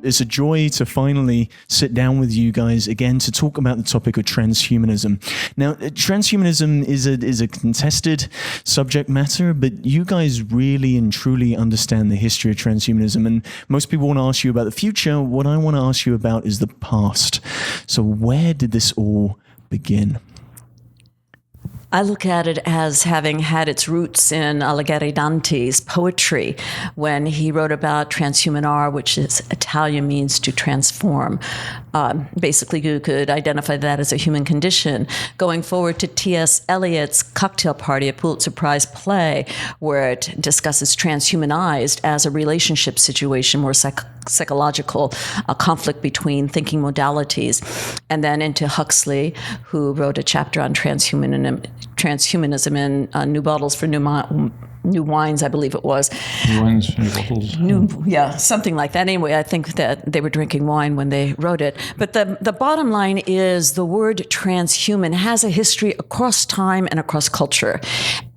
It's a joy to finally sit down with you guys again to talk about the topic of transhumanism. Now, transhumanism is a contested subject matter, but you guys really and truly understand the history of transhumanism. And most people want to ask you about the future. What I want to ask you about is the past. So where did this all begin? I look at it as having had its roots in Alighieri Dante's poetry when he wrote about transhumanar, which is Italian, means to transform. Basically, you could identify that as a human condition. Going forward to T.S. Eliot's Cocktail Party, a Pulitzer Prize play, where it discusses transhumanized as a relationship situation, more psychological, a conflict between thinking modalities. And then into Huxley, who wrote a chapter on transhumanism in New Bottles for New Wines, I believe it was. New Wines, New Bottles. Yeah, something like that. Anyway, I think that they were drinking wine when they wrote it. But the bottom line is the word transhuman has a history across time and across culture.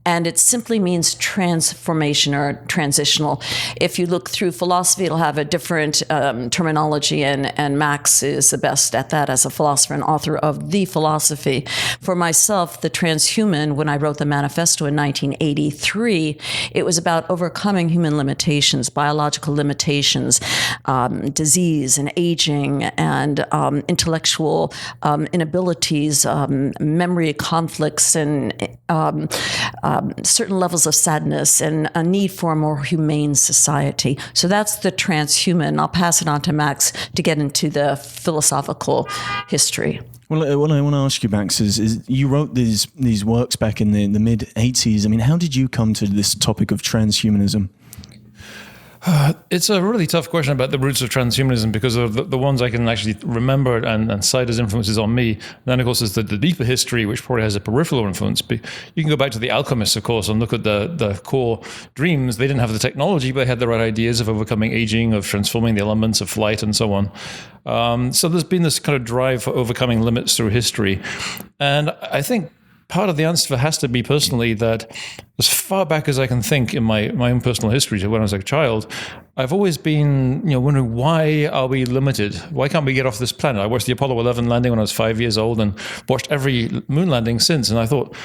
And it simply means transformation or transitional. If you look through philosophy, it'll have a different terminology, and Max is the best at that as a philosopher and author of The Philosophy. For myself, the transhuman, when I wrote the manifesto in 1983, it was about overcoming human limitations, biological limitations, disease and aging, and intellectual inabilities, memory conflicts, and certain levels of sadness and a need for a more humane society. So that's the transhuman. I'll pass it on to Max to get into the philosophical history. Well, what I want to ask you, Max, is you wrote these works back in the mid-'80s. I mean, how did you come to this topic of transhumanism? It's a really tough question about the roots of transhumanism because of the ones I can actually remember and cite as influences on me. And then, of course, there's the deeper history, which probably has a peripheral influence. You can go back to the alchemists, of course, and look at the core dreams. They didn't have the technology, but they had the right ideas of overcoming aging, of transforming the elements of flight, and so on. So there's been this kind of drive for overcoming limits through history. And I think part of the answer has to be personally that as far back as I can think in my own personal history to when I was a child, I've always been wondering, why are we limited? Why can't we get off this planet? I watched the Apollo 11 landing when I was 5 years old and watched every moon landing since. And I thought,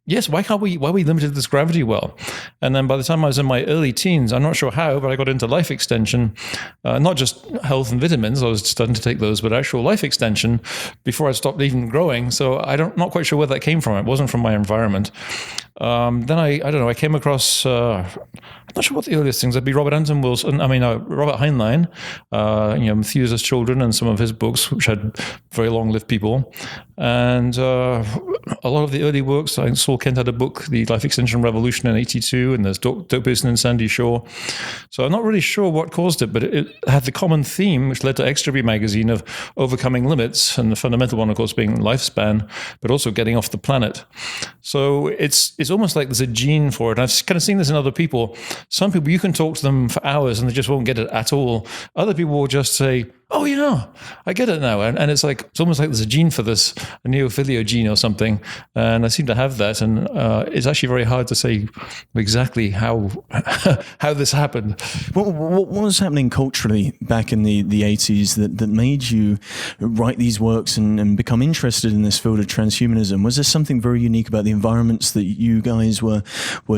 yes, why are we limited to this gravity well? And then by the time I was in my early teens, I'm not sure how, but I got into life extension, not just health and vitamins, I was starting to take those, but actual life extension before I stopped even growing. So not quite sure where that came from. It wasn't from my environment. Then I don't know, I came across, I'm not sure what the earliest things, it'd be Robert Heinlein, Methuselah's Children and some of his books, which had very long-lived people. And a lot of the early works, I saw Kent had a book, The Life Extension Revolution in 82, and there's Doug Pearson and Sandy Shaw. So I'm not really sure what caused it, but it had the common theme, which led to Extra magazine, of overcoming limits, and the fundamental one, of course, being lifespan, but also getting off the planet. So it's almost like there's a gene for it. And I've kind of seen this in other people. Some people, you can talk to them for hours and they just won't get it at all. Other people will just say, oh yeah, I get it now. And it's almost like there's a gene for this, a neophilia gene or something. And I seem to have that. And it's actually very hard to say exactly how this happened. What was happening culturally back in the 80s that made you write these works and become interested in this field of transhumanism? Was there something very unique about the environments that you guys were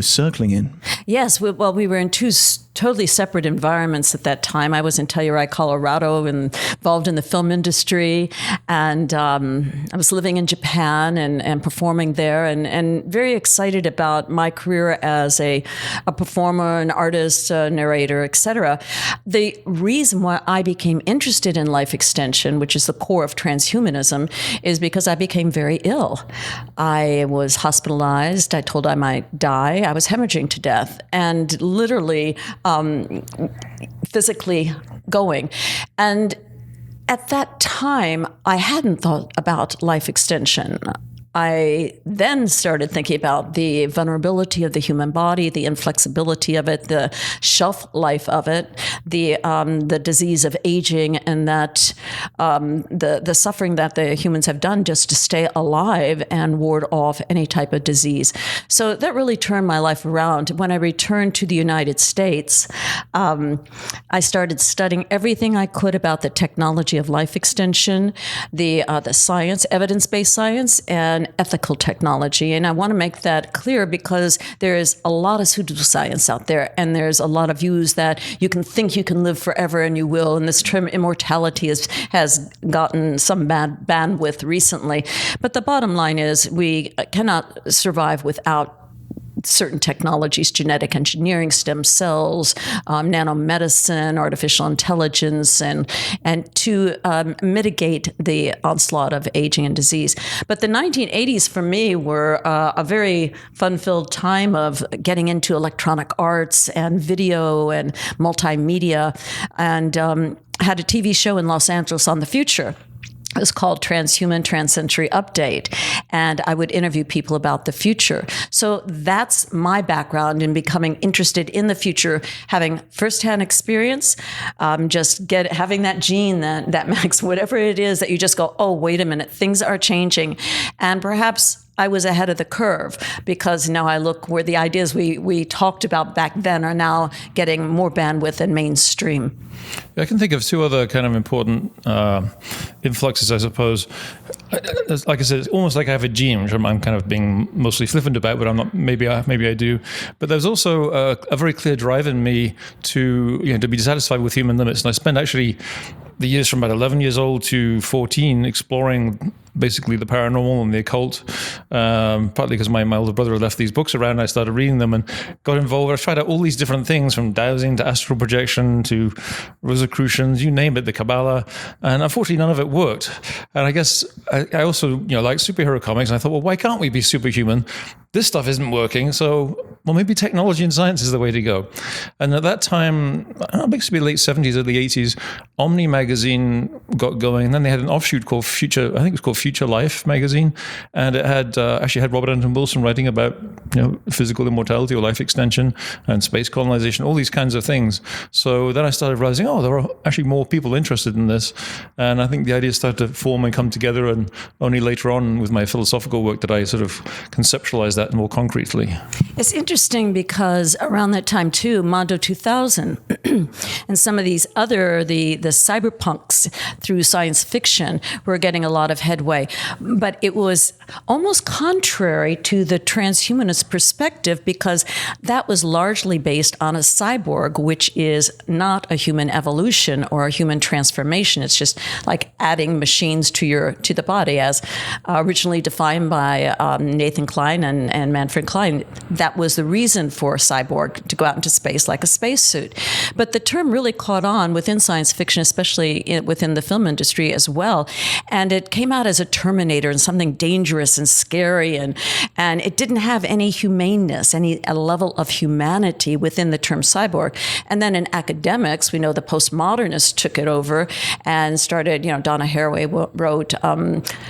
circling in? Yes, we were in two totally separate environments at that time. I was in Telluride, Colorado, and involved in the film industry, and I was living in Japan and performing there, and very excited about my career as a performer, an artist, a narrator, etc. The reason why I became interested in life extension, which is the core of transhumanism, is because I became very ill. I was hospitalized. I told I might die. I was hemorrhaging to death, and literally physically going. And at that time, I hadn't thought about life extension. I then started thinking about the vulnerability of the human body, the inflexibility of it, the shelf life of it, the disease of aging, and that the suffering that the humans have done just to stay alive and ward off any type of disease. So that really turned my life around. When I returned to the United States, I started studying everything I could about the technology of life extension, the science, evidence-based science, and ethical technology. And I want to make that clear because there is a lot of pseudoscience out there, and there's a lot of views that you can think you can live forever and you will, and this term immortality has gotten some bad bandwidth recently. But the bottom line is we cannot survive without certain technologies, genetic engineering, stem cells, nanomedicine, artificial intelligence, and to mitigate the onslaught of aging and disease. But the 1980s for me were a very fun-filled time of getting into electronic arts and video and multimedia, and had a TV show in Los Angeles on the future. It was called Transhuman Transcentury Update, and I would interview people about the future. So that's my background in becoming interested in the future, having firsthand experience, having that gene that Max, whatever it is that you just go, oh, wait a minute, things are changing, and perhaps I was ahead of the curve because now I look where the ideas we talked about back then are now getting more bandwidth and mainstream. I can think of two other kind of important influxes, I suppose. Like I said, it's almost like I have a gene, which I'm kind of being mostly flippant about, but I'm not. Maybe I do. But there's also a very clear drive in me to be dissatisfied with human limits, and I spent actually the years from about 11 years old to 14 exploring basically the paranormal and the occult, partly because my older brother had left these books around. I started reading them and got involved. I tried out all these different things, from dowsing to astral projection to Rosicrucians, you name it, the Kabbalah, and unfortunately none of it worked. And I guess I also like superhero comics, and I thought, well, why can't we be superhuman? This stuff isn't working, so maybe technology and science is the way to go. And at that time, basically late 70s, early 80s, Omni magazine got going, and then they had an offshoot called Future, I think it was called Future Life magazine, and it had actually had Robert Anton Wilson writing about physical immortality or life extension and space colonization, all these kinds of things. So then I started realizing, there are actually more people interested in this, and I think the ideas started to form and come together, and only later on with my philosophical work did I sort of conceptualize that more concretely. It's interesting because around that time too, Mondo 2000 and some of these other, the cyberpunks through science fiction were getting a lot of headway. But it was almost contrary to the transhumanist perspective because that was largely based on a cyborg, which is not a human evolution or a human transformation. It's just like adding machines to the body, as originally defined by Nathan Klein and Manfred Klein. That was the reason for a cyborg to go out into space like a spacesuit. But the term really caught on within science fiction, especially within the film industry as well. And it came out as a Terminator and something dangerous and scary, and it didn't have any humaneness, a level of humanity within the term cyborg. And then in academics, we know the postmodernists took it over and started, Donna Haraway wrote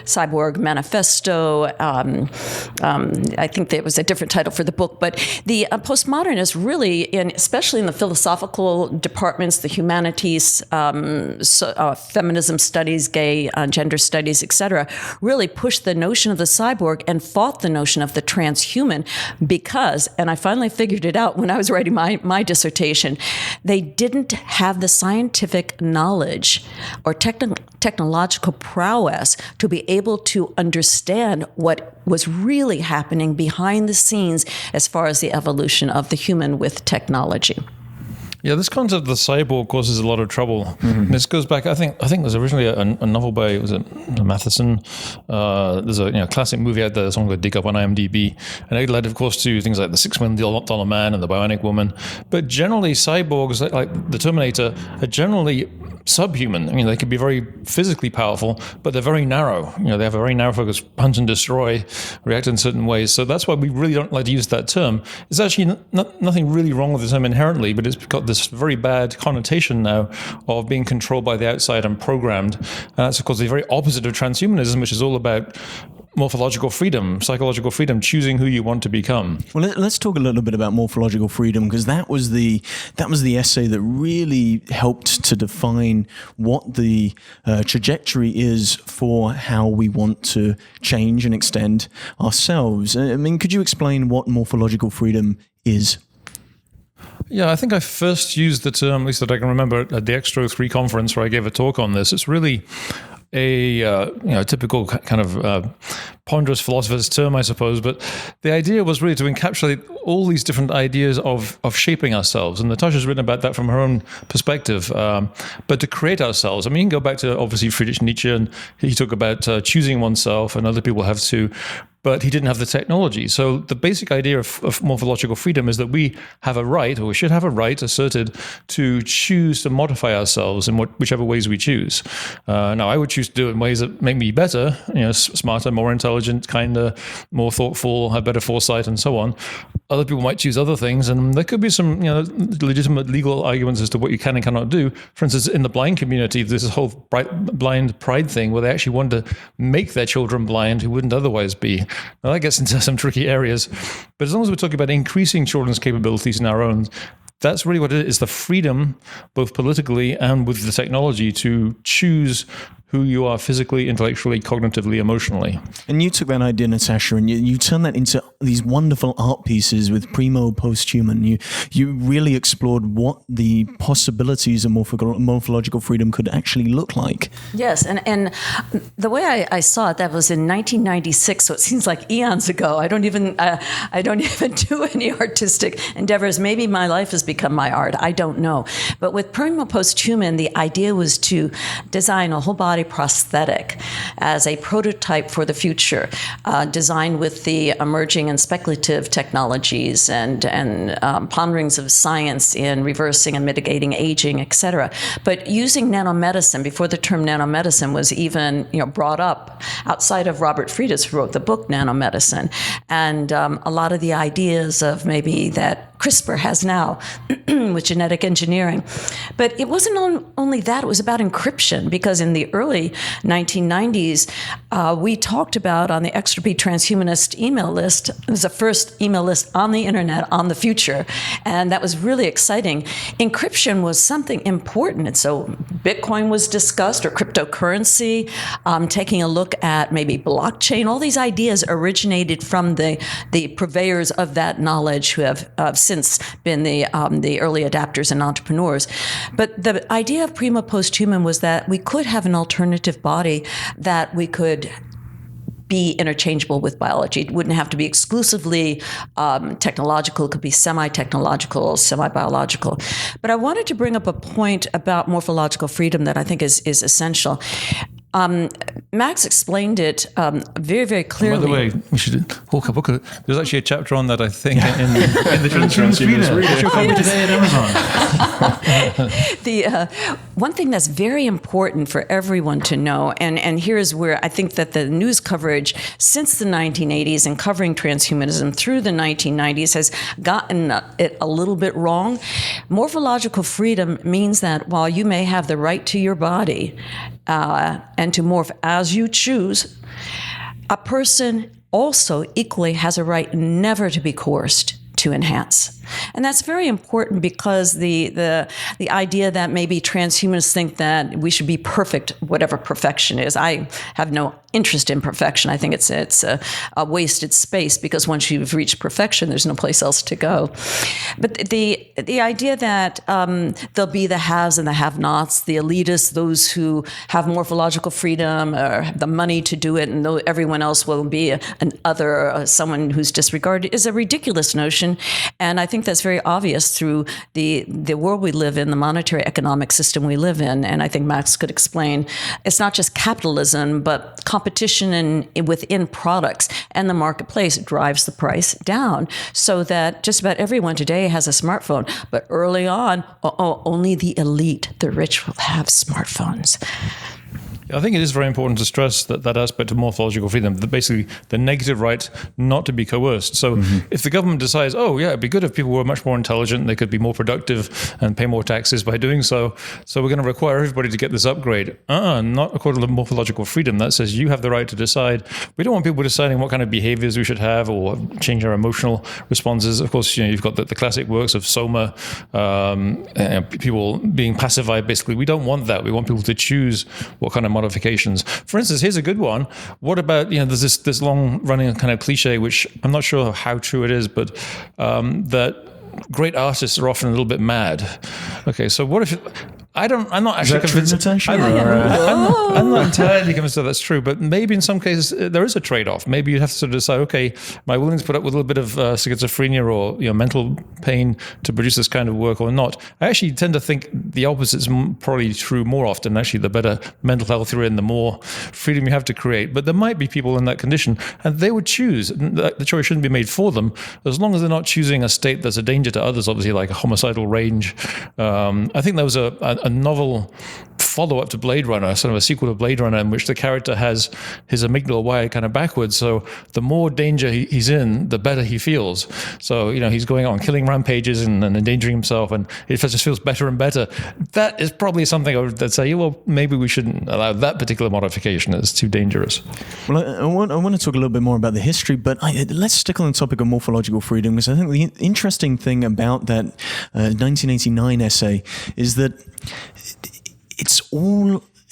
Cyborg Manifesto. I think there was a different title for the book, but the postmodernists really, especially in the philosophical departments, the humanities, feminism studies, gay, gender studies, etc., really pushed the notion of the cyborg and fought the notion of the transhuman because, and I finally figured it out when I was writing my dissertation, they didn't have the scientific knowledge or technological prowess to be able to understand what was really happening behind the scenes as far as the evolution of the human with technology. Yeah, this concept of the cyborg causes a lot of trouble. Mm-hmm. This goes back, I think there's originally a novel by, was it Matheson? There's a classic movie out there that someone could dig up on IMDb. And it led, of course, to things like the $6 Million Man and the Bionic Woman. But generally, cyborgs, like the Terminator, are generally subhuman. I mean, they can be very physically powerful, but they're very narrow. They have a very narrow focus, punch and destroy, react in certain ways. So that's why we really don't like to use that term. There's actually nothing really wrong with the term inherently, but it's got this very bad connotation now of being controlled by the outside and programmed. And that's, of course, the very opposite of transhumanism, which is all about morphological freedom, psychological freedom, choosing who you want to become. Well, let's talk a little bit about morphological freedom, because that was the essay that really helped to define what the trajectory is for how we want to change and extend ourselves. I mean, could you explain what morphological freedom is? Yeah, I think I first used the term, at least that I can remember, at the Extro 3 conference where I gave a talk on this. It's really a typical kind of ponderous philosopher's term, I suppose. But the idea was really to encapsulate all these different ideas of shaping ourselves. And Natasha's written about that from her own perspective. But to create ourselves, I mean, you can go back to obviously Friedrich Nietzsche, and he talked about choosing oneself, and other people have too. But he didn't have the technology. So the basic idea of morphological freedom is that we have a right, or we should have a right asserted, to choose to modify ourselves in whichever ways we choose. Now, I would choose to do it in ways that make me better, smarter, more intelligent, kinder, more thoughtful, have better foresight, and so on. Other people might choose other things, and there could be some legitimate legal arguments as to what you can and cannot do. For instance, in the blind community, there's this whole blind pride thing where they actually want to make their children blind who wouldn't otherwise be. Now, that gets into some tricky areas, but as long as we're talking about increasing children's capabilities in our own, that's really what it is, the freedom, both politically and with the technology, to choose who you are physically, intellectually, cognitively, emotionally. And you took that idea, Natasha, and you turned that into these wonderful art pieces with Primo Posthuman. You really explored what the possibilities of morphological freedom could actually look like. Yes, and the way I saw it, that was in 1996, so it seems like eons ago. I don't even do any artistic endeavors. Maybe my life has become my art. I don't know. But with Primo Posthuman, the idea was to design a whole body prosthetic as a prototype for the future, designed with the emerging and speculative technologies and ponderings of science in reversing and mitigating aging, etc. But using nanomedicine before the term nanomedicine was even brought up, outside of Robert Friedis, who wrote the book Nanomedicine, and a lot of the ideas of maybe that CRISPR has now with genetic engineering. But it wasn't only that, it was about encryption, because in the early 1990s, we talked about on the XRP Transhumanist email list, it was the first email list on the internet on the future, and that was really exciting. Encryption was something important, and so Bitcoin was discussed, or cryptocurrency, taking a look at maybe blockchain. All these ideas originated from the purveyors of that knowledge, who have since been the early adapters and entrepreneurs. But the idea of Primo Posthuman was that we could have an alternative body that we could be interchangeable with biology. It wouldn't have to be exclusively technological. It could be semi-technological, semi-biological. But I wanted to bring up a point about morphological freedom that I think is essential. Max explained it very, very clearly. By the way, we should walk a book. There's actually a chapter on that, I think, in the Transhumanist Reader. Get your copy today at Amazon. The one thing that's very important for everyone to know, and here's where I think that the news coverage since the 1980s and covering transhumanism through the 1990s has gotten it a little bit wrong. Morphological freedom means that while you may have the right to your body and to morph as you choose, a person also equally has a right never to be coerced to enhance. And that's very important, because the idea that maybe transhumanists think that we should be perfect, whatever perfection is. I have no interest in perfection. I think it's a wasted space, because once you've reached perfection, there's no place else to go. But the idea that there'll be the haves and the have-nots, the elitists, those who have morphological freedom or have the money to do it, and everyone else will be an other, someone who's disregarded, is a ridiculous notion. And I think that's very obvious through the world we live in, the monetary economic system we live in. And I think Max could explain, it's not just capitalism, but competition within products, and the marketplace drives the price down, so that just about everyone today has a smartphone. But early on, only the elite, the rich, will have smartphones. I think it is very important to stress that aspect of morphological freedom, basically the negative right not to be coerced. So if the government decides, oh yeah, it'd be good if people were much more intelligent, they could be more productive and pay more taxes by doing so we're going to require everybody to get this upgrade. Not according to morphological freedom. That says you have the right to decide. We don't want people deciding what kind of behaviors we should have or change our emotional responses. Of course, you've got the classic works of Soma, people being pacified, basically. We don't want that. We want people to choose what kind of modifications. For instance, here's a good one. What about, there's this long-running kind of cliche, which I'm not sure how true it is, but that great artists are often a little bit mad. Okay, so what if... I'm not actually convinced. Natasha? I'm not entirely convinced that that's true, but maybe in some cases there is a trade-off. Maybe you have to sort of decide, okay, am I willing to put up with a little bit of schizophrenia or mental pain to produce this kind of work or not? I actually tend to think the opposite is probably true more often. Actually, the better mental health you're in, the more freedom you have to create. But there might be people in that condition, and they would choose. The choice shouldn't be made for them, as long as they're not choosing a state that's a danger to others, obviously, like a homicidal range. I think there was a novel follow-up to Blade Runner, sort of a sequel to Blade Runner, in which the character has his amygdala wired kind of backwards. So the more danger he's in, the better he feels. So, he's going on killing rampages and endangering himself, and it just feels better and better. That is probably something I would say, well, maybe we shouldn't allow that particular modification. It's too dangerous. Well, I want to talk a little bit more about the history, but let's stick on the topic of morphological freedom, because I think the interesting thing about that 1989 essay is that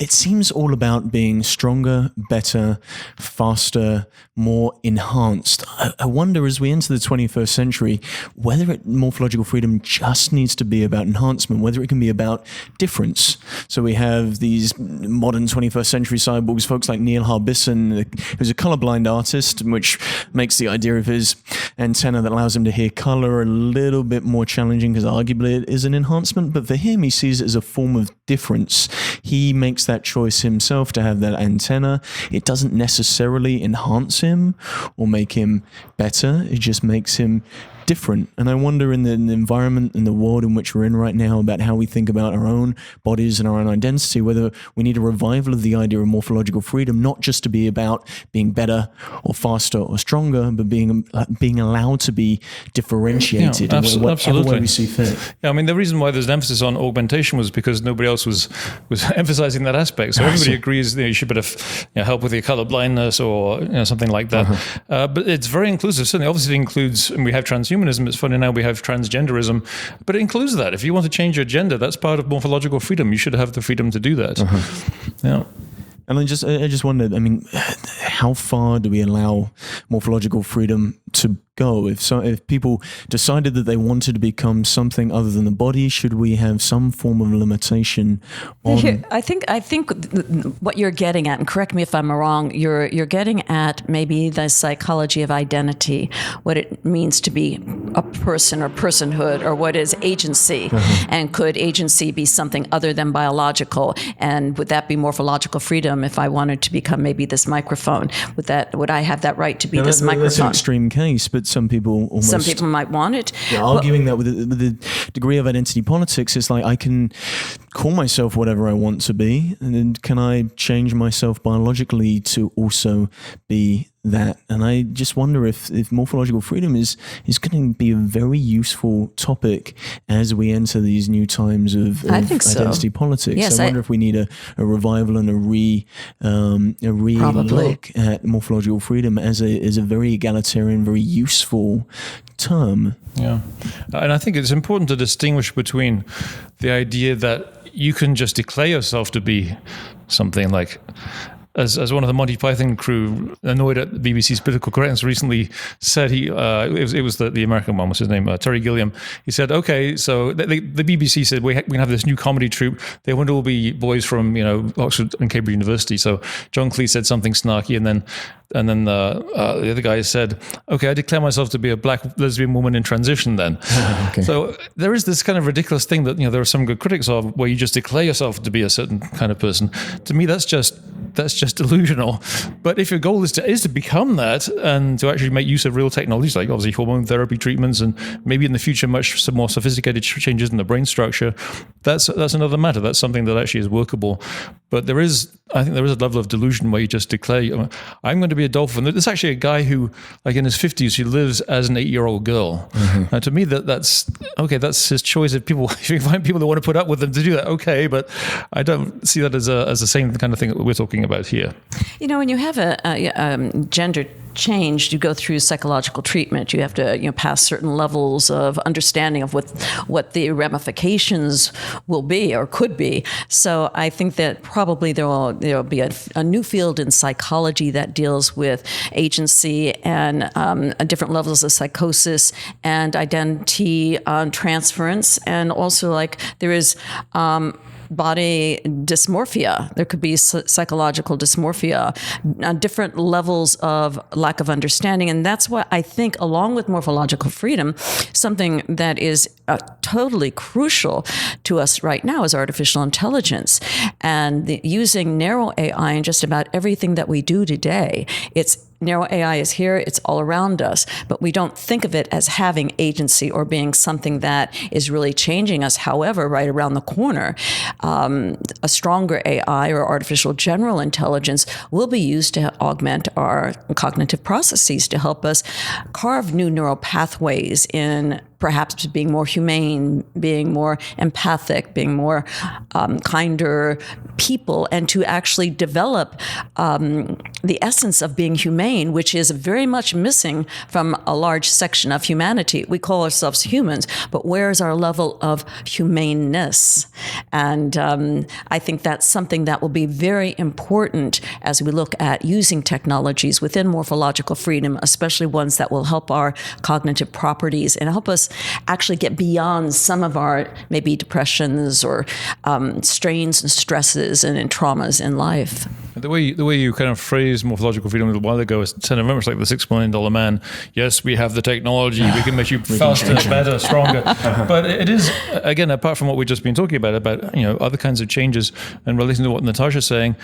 it seems all about being stronger, better, faster, more enhanced. I wonder, as we enter the 21st century, whether morphological freedom just needs to be about enhancement, whether it can be about difference. So we have these modern 21st century cyborgs, folks like Neil Harbisson, who's a colorblind artist, which makes the idea of his antenna that allows him to hear color a little bit more challenging, because arguably it is an enhancement. But for him, he sees it as a form of difference. He makes that choice himself to have that antenna. It doesn't necessarily enhance him or make him better. It just makes him different. And I wonder, in the environment and the world in which we're in right now, about how we think about our own bodies and our own identity, whether we need a revival of the idea of morphological freedom, not just to be about being better or faster or stronger, but being allowed to be differentiated in whatever way we see fit. Yeah, I mean, the reason why there's an emphasis on augmentation was because nobody else was emphasizing that aspect. So everybody agrees you should help with your color blindness or something like that. But it's very inclusive. Certainly, obviously, it includes, and we have transhumanism. It's funny now we have transgenderism, but it includes that. If you want to change your gender, that's part of morphological freedom. You should have the freedom to do that. Yeah. And I just wondered, I mean, how far do we allow morphological freedom to go? If people decided that they wanted to become something other than the body, should we have some form of limitation on? Here, I think what you're getting at, and correct me if I'm wrong, you're getting at maybe the psychology of identity, what it means to be a person or personhood, or what is agency, and could agency be something other than biological? And would that be morphological freedom if I wanted to become maybe this microphone? Would I have that right to be this microphone? That's an extreme case, but some people might want it. Yeah, arguing that with the degree of identity politics, it's like I can call myself whatever I want to be, and then can I change myself biologically to also be that? And I just wonder if morphological freedom is going to be a very useful topic as we enter these new times of identity politics. Yes, I wonder if we need a revival and a look at morphological freedom as a very egalitarian, very useful term. Yeah, and I think it's important to distinguish between the idea that you can just declare yourself to be something like, as one of the Monty Python crew, annoyed at the BBC's political correctness, recently said, it was the American one, what's his name, Terry Gilliam. He said, okay, so the BBC said we can have this new comedy troupe. They won't all be boys from Oxford and Cambridge University. So John Cleese said something snarky, and then the other guy said, okay, I declare myself to be a black lesbian woman in transition then. Okay. So there is this kind of ridiculous thing that there are some good critics of, where you just declare yourself to be a certain kind of person. To me, that's just delusional. But if your goal is to become that, and to actually make use of real technologies, like obviously hormone therapy treatments, and maybe in the future some more sophisticated changes in the brain structure, that's another matter. That's something that actually is workable. But I think there is a level of delusion where you just declare, I'm going to be a dolphin. There's actually a guy who, like in his 50s, he lives as an 8-year-old girl. To me, that's okay. That's his choice. If you find people that want to put up with him to do that, okay. But I don't see that as the same kind of thing that we're talking about here. When you have a gender change, you go through psychological treatment. You have to pass certain levels of understanding of what the ramifications will be or could be. So I think that probably there will be a new field in psychology that deals with agency and different levels of psychosis and identity transference, and also like there is body dysmorphia. There could be psychological dysmorphia, different levels of lack of understanding. And that's what I think, along with morphological freedom, something that is totally crucial to us right now is artificial intelligence. And using narrow AI in just about everything that we do today. Narrow AI is here, it's all around us, but we don't think of it as having agency or being something that is really changing us. However, right around the corner, a stronger AI or artificial general intelligence will be used to augment our cognitive processes to help us carve new neural pathways in perhaps being more humane, being more empathic, being more kinder people, and to actually develop the essence of being humane, which is very much missing from a large section of humanity. We call ourselves humans, but where is our level of humaneness? And I think that's something that will be very important as we look at using technologies within morphological freedom, especially ones that will help our cognitive properties and help us actually get beyond some of our maybe depressions or strains and stresses and traumas in life. The way you kind of phrased morphological freedom a little while ago is kind of very much like the $6 million man. Yes, we have the technology. We can make you faster, better, stronger. But it is, again, apart from what we've just been talking about other kinds of changes and relating to what Natasha's saying,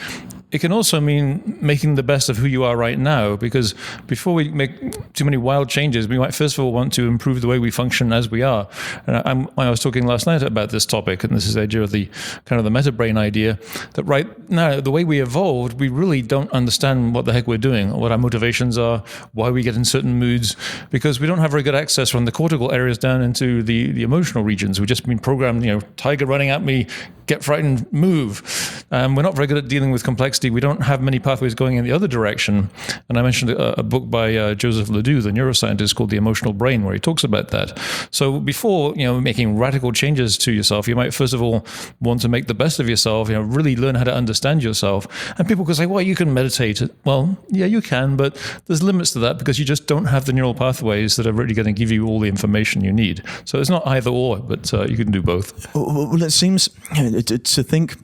it can also mean making the best of who you are right now, because before we make too many wild changes, we might first of all want to improve the way we function as we are. And I was talking last night about this topic, and this is the idea of the kind of the meta brain idea, that right now, the way we evolved, we really don't understand what the heck we're doing, what our motivations are, why we get in certain moods, because we don't have very good access from the cortical areas down into the emotional regions. We've just been programmed, tiger running at me, get frightened, move. We're not very good at dealing with complexity. We don't have many pathways going in the other direction. And I mentioned a book by Joseph Ledoux, the neuroscientist, called The Emotional Brain, where he talks about that. So before, making radical changes to yourself, you might first of all want to make the best of yourself, really learn how to understand yourself. And people could say, well, you can meditate. Well, yeah, you can, but there's limits to that because you just don't have the neural pathways that are really going to give you all the information you need. So it's not either or, but you can do both. Well, it seems to think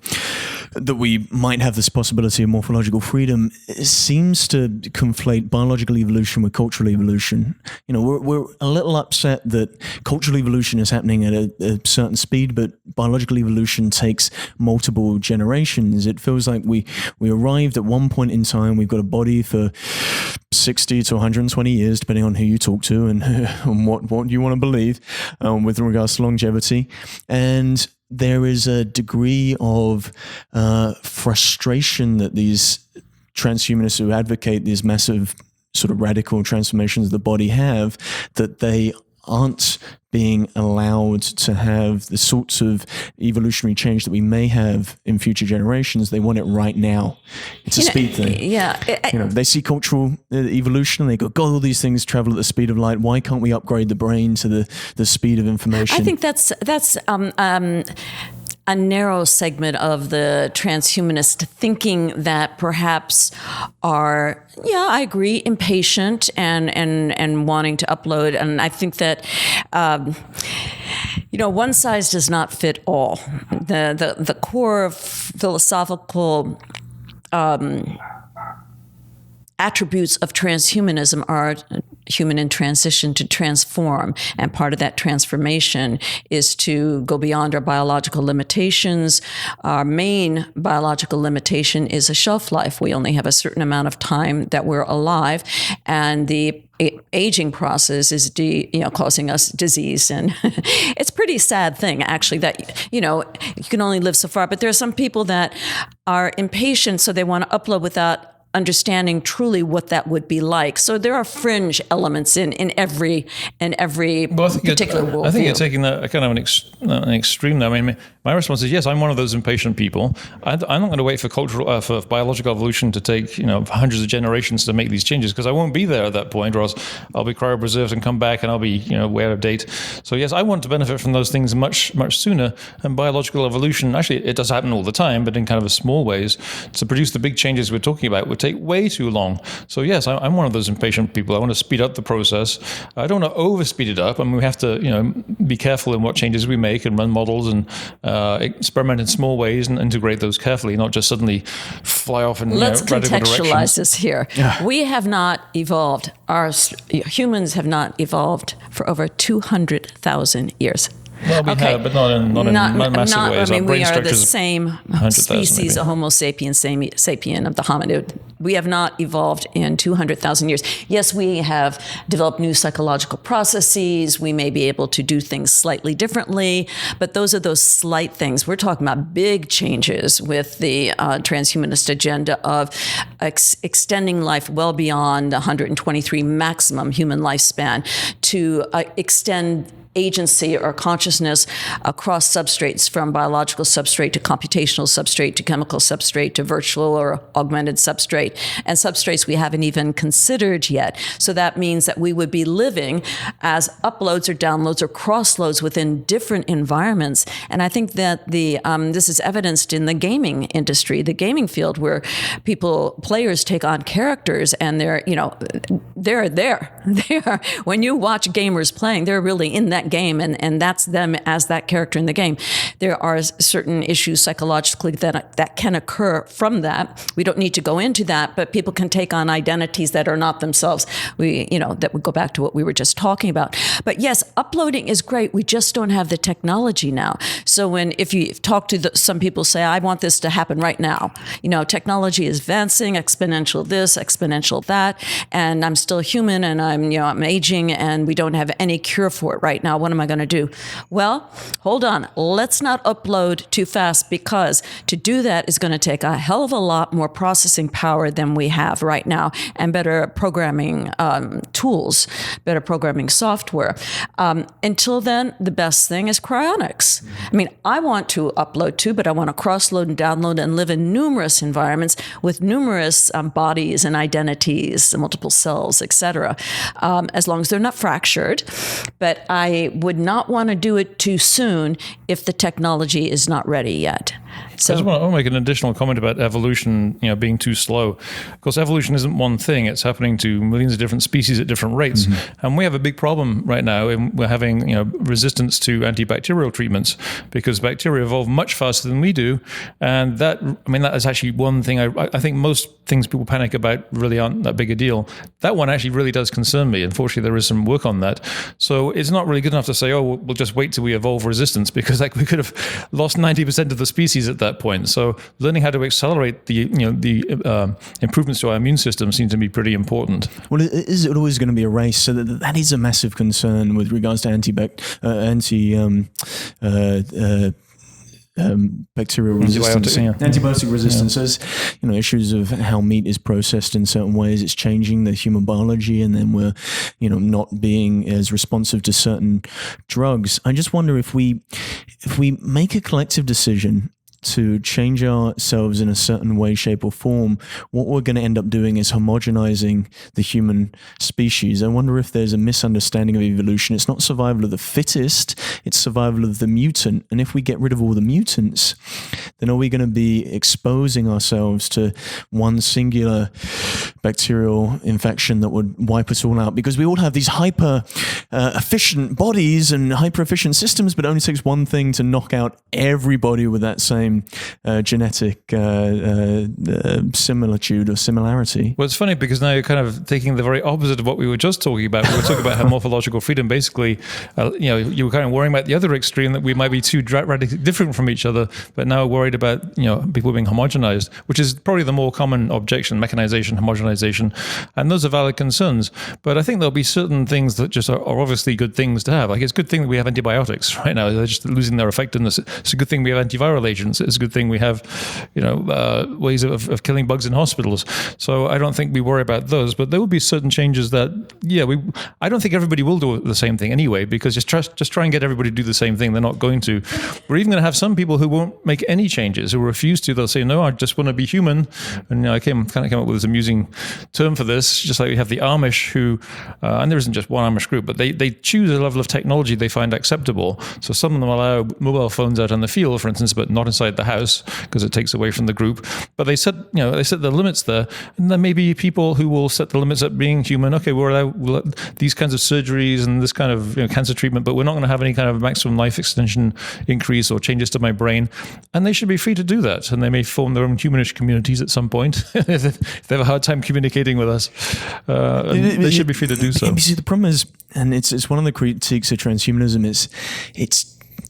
that we might have this possibility of morphological freedom, it seems to conflate biological evolution with cultural evolution. We're a little upset that cultural evolution is happening at a certain speed, but biological evolution takes multiple generations. It feels like we arrived at one point in time, we've got a body for 60 to 120 years, depending on who you talk to and what you want to believe with regards to longevity. And there is a degree of frustration that these transhumanists who advocate these massive sort of radical transformations of the body have, that they aren't being allowed to have the sorts of evolutionary change that we may have in future generations. They want it right now. It's a speed thing. Yeah. They see cultural evolution and they go, God, all these things travel at the speed of light. Why can't we upgrade the brain to the speed of information? I think that's a narrow segment of the transhumanist thinking that perhaps are, I agree, impatient and wanting to upload. And I think that, one size does not fit all. The core philosophical attributes of transhumanism are human in transition to transform. And part of that transformation is to go beyond our biological limitations. Our main biological limitation is a shelf life. We only have a certain amount of time that we're alive, and the aging process is causing us disease. And it's a pretty sad thing, actually, that, you can only live so far. But there are some people that are impatient, so they want to upload without understanding truly what that would be like. So there are fringe elements in every particular worldview. I think you're taking that kind of an extreme now. I mean, my response is yes. I'm one of those impatient people. I'm not going to wait for for biological evolution to take hundreds of generations to make these changes, because I won't be there at that point, or else I'll be cryopreserved and come back and I'll be way out of date. So yes, I want to benefit from those things much sooner. And biological evolution, actually, it does happen all the time, but in kind of a small ways. To produce the big changes we're talking about would take way too long. So yes, I'm one of those impatient people. I want to speed up the process. I don't want to overspeed it up, and we have to be careful in what changes we make and run models and experiment in small ways and integrate those carefully, not just suddenly fly off in Let's radical contextualize directions. this here. We have not evolved. Humans have not evolved for over 200,000 years. Well, we have, but not in massive ways. I mean, we are the structure's same species, a Homo sapiens sapien of the hominid. We have not evolved in 200,000 years. Yes, we have developed new psychological processes. We may be able to do things slightly differently, but those are those slight things. We're talking about big changes with the transhumanist agenda of extending life well beyond 123 maximum human lifespan, to extend agency or consciousness across substrates, from biological substrate to computational substrate to chemical substrate to virtual or augmented substrate, and substrates we haven't even considered yet. So that means that we would be living as uploads or downloads or crossloads within different environments. And I think that this is evidenced in the gaming industry, the gaming field, where players take on characters, and they're there. They are, when you watch gamers playing, they're really in that game, and that's them as that character in the game. There are certain issues psychologically that can occur from that. We don't need to go into that, but people can take on identities that are not themselves. That would go back to what we were just talking about. But yes, uploading is great. We just don't have the technology now. So if you talk to some people, say, I want this to happen right now. Technology is advancing, exponential this, exponential that, and I'm still human, and I'm aging, and we don't have any cure for it right now. What am I going to do? Well, hold on. Let's not upload too fast, because to do that is going to take a hell of a lot more processing power than we have right now, and better programming tools, better programming software. Until then, the best thing is cryonics. I mean, I want to upload too, but I want to cross-load and download and live in numerous environments with numerous bodies and identities, multiple cells, etc. As long as they're not fractured. But I would not want to do it too soon if the technology is not ready yet. So, I just want to make an additional comment about evolution, being too slow. Of course, evolution isn't one thing. It's happening to millions of different species at different rates. Mm-hmm. And we have a big problem right now. We're having resistance to antibacterial treatments, because bacteria evolve much faster than we do. And that is actually one thing I think most things people panic about really aren't that big a deal. That one actually really does concern me. Unfortunately, there is some work on that. So it's not really good enough to say, we'll just wait till we evolve resistance, because we could have lost 90% of the species at that point. So learning how to accelerate the improvements to our immune system seems to be pretty important. Well, is it always going to be a race? So that is a massive concern with regards to bacterial resistance, antibiotic resistance. There's issues of how meat is processed in certain ways. It's changing the human biology, and then we're not being as responsive to certain drugs. I just wonder if we make a collective decision to change ourselves in a certain way, shape, or form, what we're going to end up doing is homogenizing the human species. I wonder if there's a misunderstanding of evolution. It's not survival of the fittest, it's survival of the mutant. And if we get rid of all the mutants, then are we going to be exposing ourselves to one singular bacterial infection that would wipe us all out, because we all have these hyper efficient bodies and hyper efficient systems, but it only takes one thing to knock out everybody with that same genetic similitude or similarity. Well, it's funny because now you're kind of taking the very opposite of what we were just talking about. We were talking about how morphological freedom, basically, you were kind of worrying about the other extreme, that we might be too radically different from each other, but now worried about people being homogenized, which is probably the more common objection: mechanization, homogenization, and those are valid concerns. But I think there'll be certain things that just are obviously good things to have. Like, it's a good thing that we have antibiotics right now; they're just losing their effectiveness. It's a good thing we have antiviral agents. It's a good thing we have, ways of killing bugs in hospitals. So I don't think we worry about those. But there will be certain changes that, I don't think everybody will do the same thing anyway, because just try and get everybody to do the same thing. They're not going to. We're even going to have some people who won't make any changes, who refuse to. They'll say, no, I just want to be human. And I came up with this amusing term for this, just like we have the Amish who, and there isn't just one Amish group, but they choose a level of technology they find acceptable. So some of them allow mobile phones out on the field, for instance, but not inside the house, because it takes away from the group. But they set the limits there. And there may be people who will set the limits at being human. Okay, we'll allow these kinds of surgeries and this kind of cancer treatment, but we're not going to have any kind of maximum life extension increase or changes to my brain. And they should be free to do that. And they may form their own humanish communities at some point if they have a hard time communicating with us. They should be free to do so. You see, the problem is, and it's one of the critiques of transhumanism,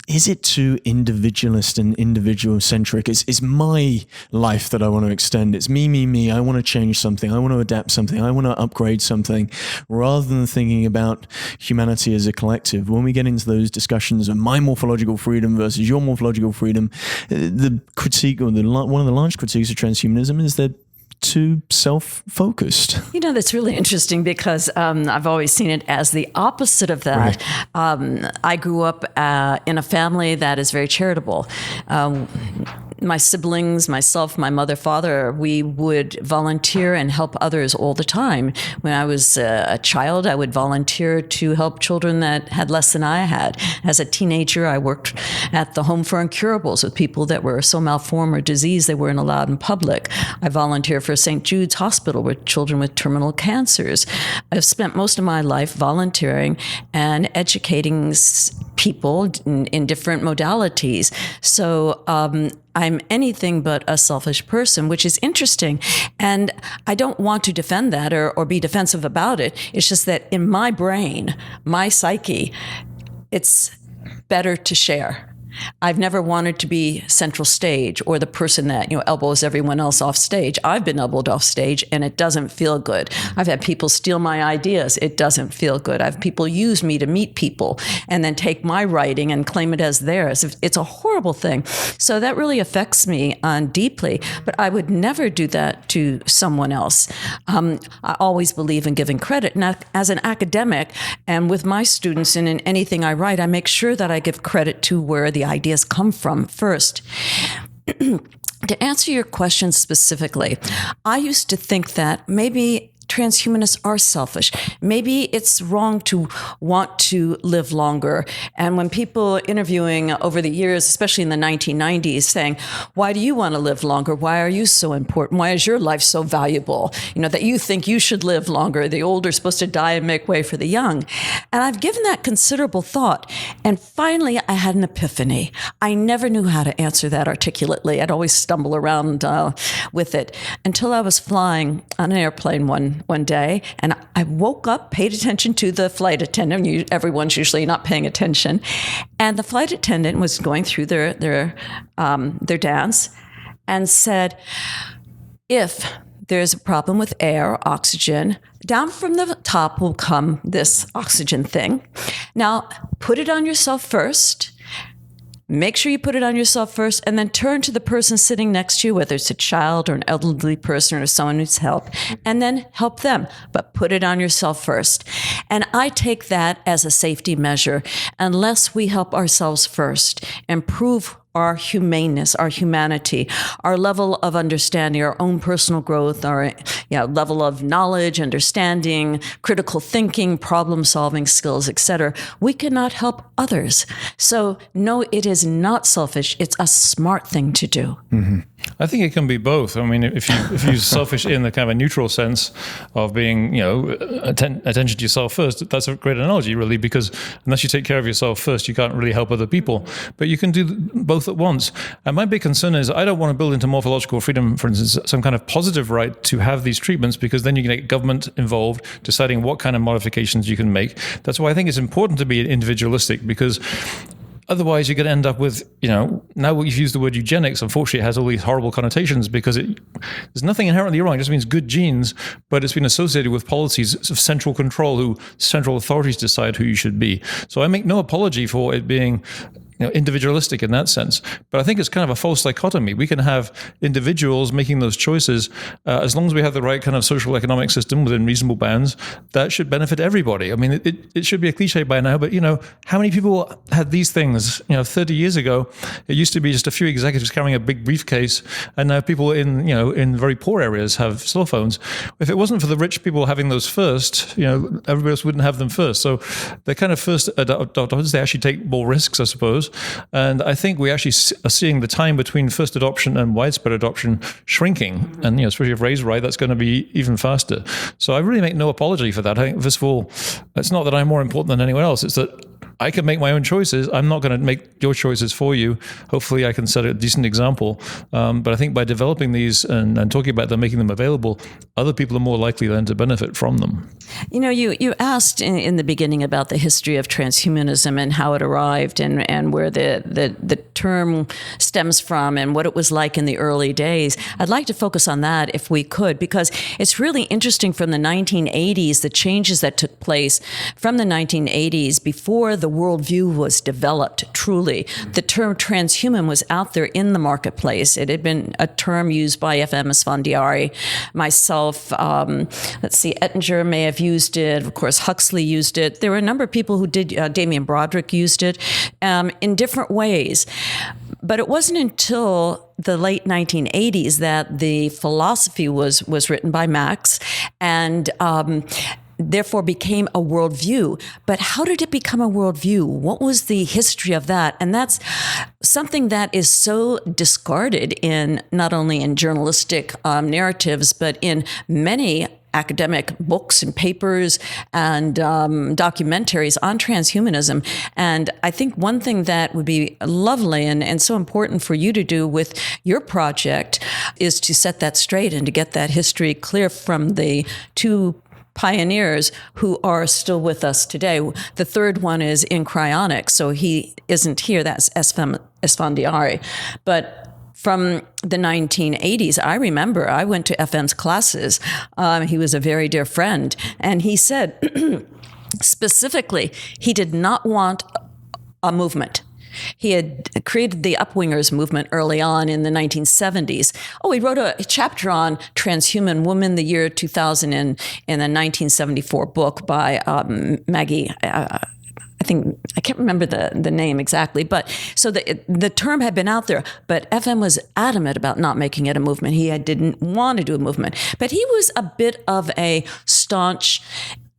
is it too individualist and individual centric? It's my life that I want to extend. It's me. I want to change something. I want to adapt something. I want to upgrade something, rather than thinking about humanity as a collective. When we get into those discussions of my morphological freedom versus your morphological freedom, the critique, or one of the large critiques of transhumanism, is that too self-focused. That's really interesting, because I've always seen it as the opposite of that. Right. I grew up in a family that is very charitable. My siblings, myself, my mother, father, we would volunteer and help others all the time. When I was a child, I would volunteer to help children that had less than I had. As a teenager, I worked at the Home for Incurables with people that were so malformed or diseased they weren't allowed in public. I volunteered for St. Jude's Hospital with children with terminal cancers. I've spent most of my life volunteering and educating people in different modalities. So I'm anything but a selfish person, which is interesting. And I don't want to defend that or be defensive about it. It's just that in my brain, my psyche, it's better to share. I've never wanted to be central stage or the person that, elbows everyone else off stage. I've been elbowed off stage and it doesn't feel good. I've had people steal my ideas. It doesn't feel good. I've people use me to meet people and then take my writing and claim it as theirs. It's a horrible thing. So that really affects me deeply, but I would never do that to someone else. I always believe in giving credit. Now, as an academic and with my students and in anything I write, I make sure that I give credit to where the ideas come from first. To answer your question specifically, I used to think that maybe transhumanists are selfish. Maybe it's wrong to want to live longer. And when people interviewing over the years, especially in the 1990s, saying, why do you want to live longer? Why are you so important? Why is your life so valuable? That you think you should live longer. The old are supposed to die and make way for the young. And I've given that considerable thought. And finally, I had an epiphany. I never knew how to answer that articulately. I'd always stumble around with it until I was flying on an airplane one day, and I woke up, paid attention to the flight attendant. Everyone's usually not paying attention, and the flight attendant was going through their dance, and said, "If there's a problem with air, oxygen, down from the top will come this oxygen thing. Now, put it on yourself first." Make sure you put it on yourself first, and then turn to the person sitting next to you, whether it's a child or an elderly person or someone who needs help, and then help them. But put it on yourself first. And I take that as a safety measure. Unless we help ourselves first, improve our humaneness, our humanity, our level of understanding, our own personal growth, our level of knowledge, understanding, critical thinking, problem-solving skills, etc., we cannot help others. So, no, it is not selfish. It's a smart thing to do. Mm-hmm. I think it can be both. I mean, if you're selfish in the kind of a neutral sense of being, attention to yourself first, that's a great analogy, really, because unless you take care of yourself first, you can't really help other people. But you can do both at once. And my big concern is I don't want to build into morphological freedom, for instance, some kind of positive right to have these treatments, because then you can get government involved deciding what kind of modifications you can make. That's why I think it's important to be individualistic, because otherwise, you're going to end up with, now we've used the word eugenics. Unfortunately, it has all these horrible connotations because there's nothing inherently wrong. It just means good genes, but it's been associated with policies of central control, central authorities decide who you should be. So I make no apology for it being individualistic in that sense. But I think it's kind of a false dichotomy. We can have individuals making those choices as long as we have the right kind of social economic system within reasonable bounds that should benefit everybody. I mean, it should be a cliche by now, but how many people had these things? 30 years ago, it used to be just a few executives carrying a big briefcase, and now people in very poor areas have cell phones. If it wasn't for the rich people having those first, everybody else wouldn't have them first. So the kind of first adopters, they actually take more risks, I suppose. And I think we actually are seeing the time between first adoption and widespread adoption shrinking. And, especially if raised right, that's going to be even faster. So I really make no apology for that. I think, first of all, it's not that I'm more important than anyone else. It's that I can make my own choices. I'm not going to make your choices for you. Hopefully I can set a decent example. But I think by developing these and talking about them, making them available, other people are more likely then to benefit from them. You asked in the beginning about the history of transhumanism and how it arrived and where the term stems from and what it was like in the early days. I'd like to focus on that if we could, because it's really interesting from the 1980s, the changes that took place from the 1980s before the worldview was developed truly. The term transhuman was out there in the marketplace. It had been a term used by F.M. Esfandiari, myself, Ettinger may have used it. Of course, Huxley used it. There were a number of people who did. Damien Broderick used it in different ways. But it wasn't until the late 1980s that the philosophy was written by Marx and therefore became a worldview. But how did it become a worldview? What was the history of that? And that's something that is so discarded in not only in journalistic narratives, but in many academic books and papers and documentaries on transhumanism. And I think one thing that would be lovely and so important for you to do with your project is to set that straight and to get that history clear from the two pioneers who are still with us today. The third one is in Cryonics, so he isn't here. That's Esfandiari. But from the 1980s, I remember I went to FM's classes. He was a very dear friend. And he said, specifically, he did not want a movement. He had created the Upwingers movement early on in the 1970s. He wrote a chapter on transhuman woman, the year 2000 in a 1974 book by Maggie. I can't remember the name exactly, but so the term had been out there, but FM was adamant about not making it a movement. He didn't want to do a movement, but he was a bit of a staunch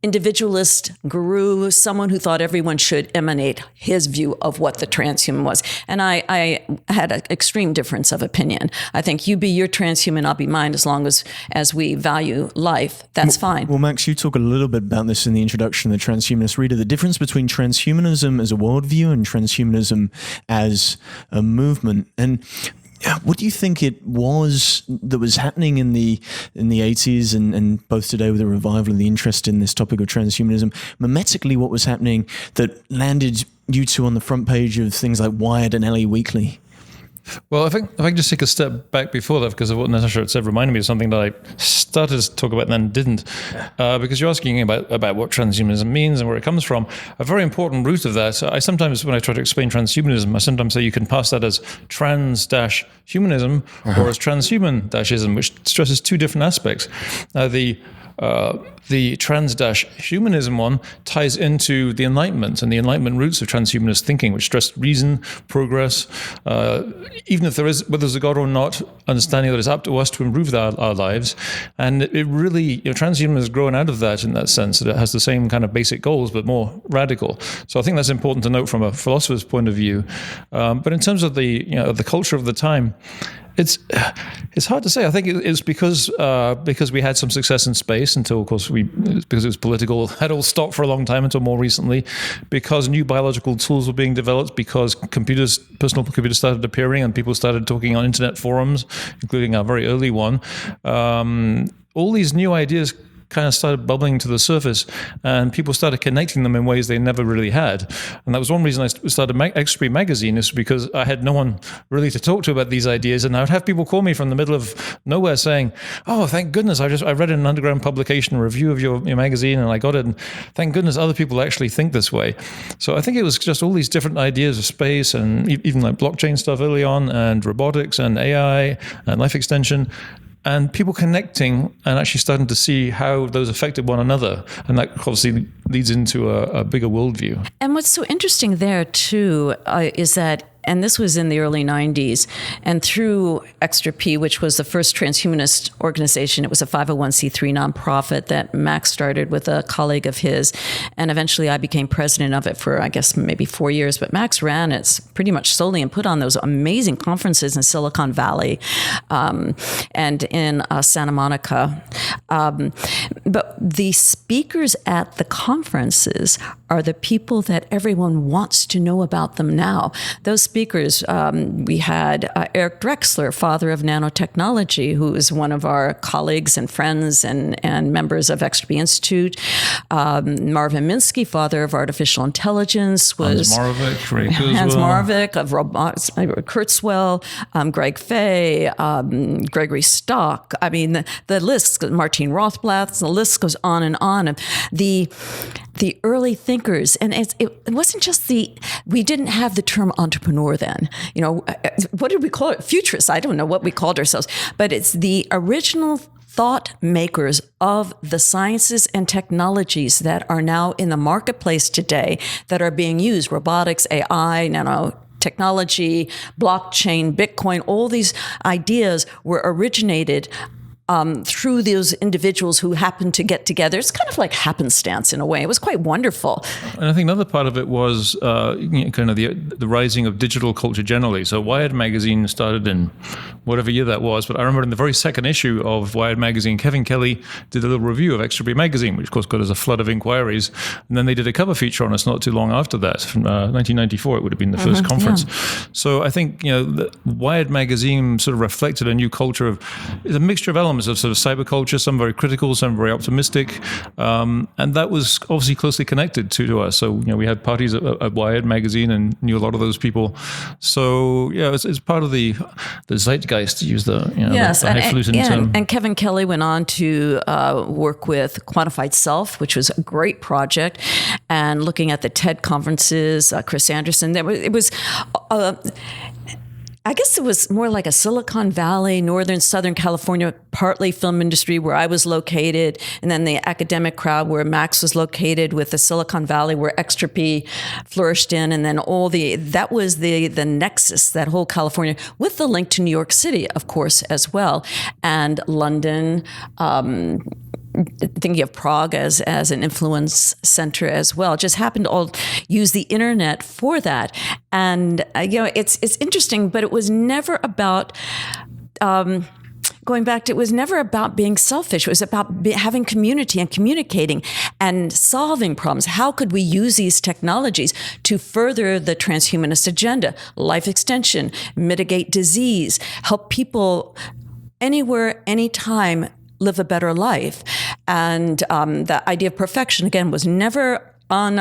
individualist guru, someone who thought everyone should emanate his view of what the transhuman was. And I had an extreme difference of opinion. I think you be your transhuman, I'll be mine, as long as we value life. That's fine. Well, Max, you talk a little bit about this in the introduction of the Transhumanist Reader, the difference between transhumanism as a worldview and transhumanism as a movement. And what do you think it was that was happening in the 80s and both today with the revival of the interest in this topic of transhumanism? Mimetically, what was happening that landed you two on the front page of things like Wired and LA Weekly? Well, if I can just take a step back before that, because of what Natasha had said reminded me of something that I started to talk about and then didn't, because you're asking about what transhumanism means and where it comes from. A very important root of that, I sometimes, when I try to explain transhumanism, I sometimes say you can pass that as trans-humanism or as transhuman-ism, which stresses two different aspects. The The trans-humanism one ties into the Enlightenment and the Enlightenment roots of transhumanist thinking, which stress reason, progress, even if whether there's a God or not, understanding that it's up to us to improve our lives. And it really, transhumanism has grown out of that in that sense, that it has the same kind of basic goals, but more radical. So I think that's important to note from a philosopher's point of view. But in terms of the culture of the time, it's hard to say. I think it's because we had some success in space until, of course, because it was political, had all stopped for a long time until more recently, because new biological tools were being developed, because personal computers started appearing and people started talking on internet forums, including our very early one. All these new ideas kind of started bubbling to the surface, and people started connecting them in ways they never really had. And that was one reason I started Extra Magazine, is because I had no one really to talk to about these ideas, and I would have people call me from the middle of nowhere saying, "Oh, thank goodness, I read an underground publication review of your magazine, and I got it, and thank goodness other people actually think this way." So I think it was just all these different ideas of space, and even like blockchain stuff early on, and robotics and AI and life extension, and people connecting and actually starting to see how those affected one another. And that obviously leads into a bigger worldview. And what's so interesting there, too, is that, and this was in the early 90s, and through Extra P, which was the first transhumanist organization, it was a 501c3 nonprofit that Max started with a colleague of his, and eventually I became president of it for, I guess, maybe 4 years, but Max ran it pretty much solely and put on those amazing conferences in Silicon Valley and in Santa Monica. But the speakers at the conferences are the people that everyone wants to know about them now. Those speakers, we had Eric Drexler, father of nanotechnology, who is one of our colleagues and friends and members of Extra P Institute. Marvin Minsky, father of artificial intelligence, was Hans Moravec of robotics, Kurzweil, Greg Fay, Gregory Stock. I mean, the list, Martin Rothblatt, the list goes on and on. The early thinkers, and it wasn't just we didn't have the term entrepreneur then. What did we call it? Futurists. I don't know what we called ourselves, but it's the original thought makers of the sciences and technologies that are now in the marketplace today that are being used: robotics, AI, nanotechnology, blockchain, Bitcoin. All these ideas were originated through those individuals who happened to get together. It's kind of like happenstance in a way. It was quite wonderful. And I think another part of it was kind of the rising of digital culture generally. So Wired magazine started in whatever year that was, but I remember in the very second issue of Wired magazine, Kevin Kelly did a little review of Extra P magazine, which of course got us a flood of inquiries. And then they did a cover feature on us not too long after that. From 1994, it would have been the first conference. Yeah. So I think the Wired magazine sort of reflected a new culture it's a mixture of elements of sort of cyberculture, some very critical, some very optimistic, and that was obviously closely connected to us. So we had parties at Wired magazine and knew a lot of those people. So it's part of the zeitgeist, to use the highfalutin term. And Kevin Kelly went on to work with Quantified Self, which was a great project, and looking at the TED conferences, Chris Anderson. I guess it was more like a Silicon Valley, Northern, Southern California, partly film industry where I was located, and then the academic crowd where Max was located, with the Silicon Valley where Extra P flourished in, and then that was the nexus, that whole California, with the link to New York City, of course, as well, and London, thinking of Prague as an influence center as well. It just happened to all use the internet for that. And, it's interesting, but it was never about, going back to, it was never about being selfish. It was about having community and communicating and solving problems. How could we use these technologies to further the transhumanist agenda, life extension, mitigate disease, help people anywhere, anytime, live a better life? And the idea of perfection, again, was never on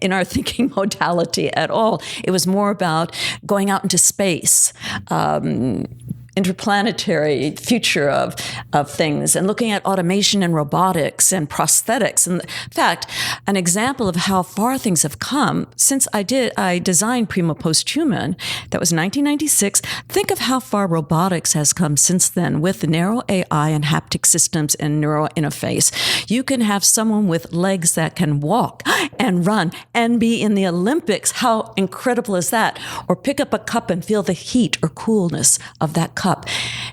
in our thinking modality at all. It was more about going out into space, interplanetary future of things, and looking at automation and robotics and prosthetics. And in fact, an example of how far things have come since I designed Prima Posthuman, that was 1996. Think of how far robotics has come since then with narrow AI and haptic systems and neural interface. You can have someone with legs that can walk and run and be in the Olympics. How incredible is that? Or pick up a cup and feel the heat or coolness of that cup.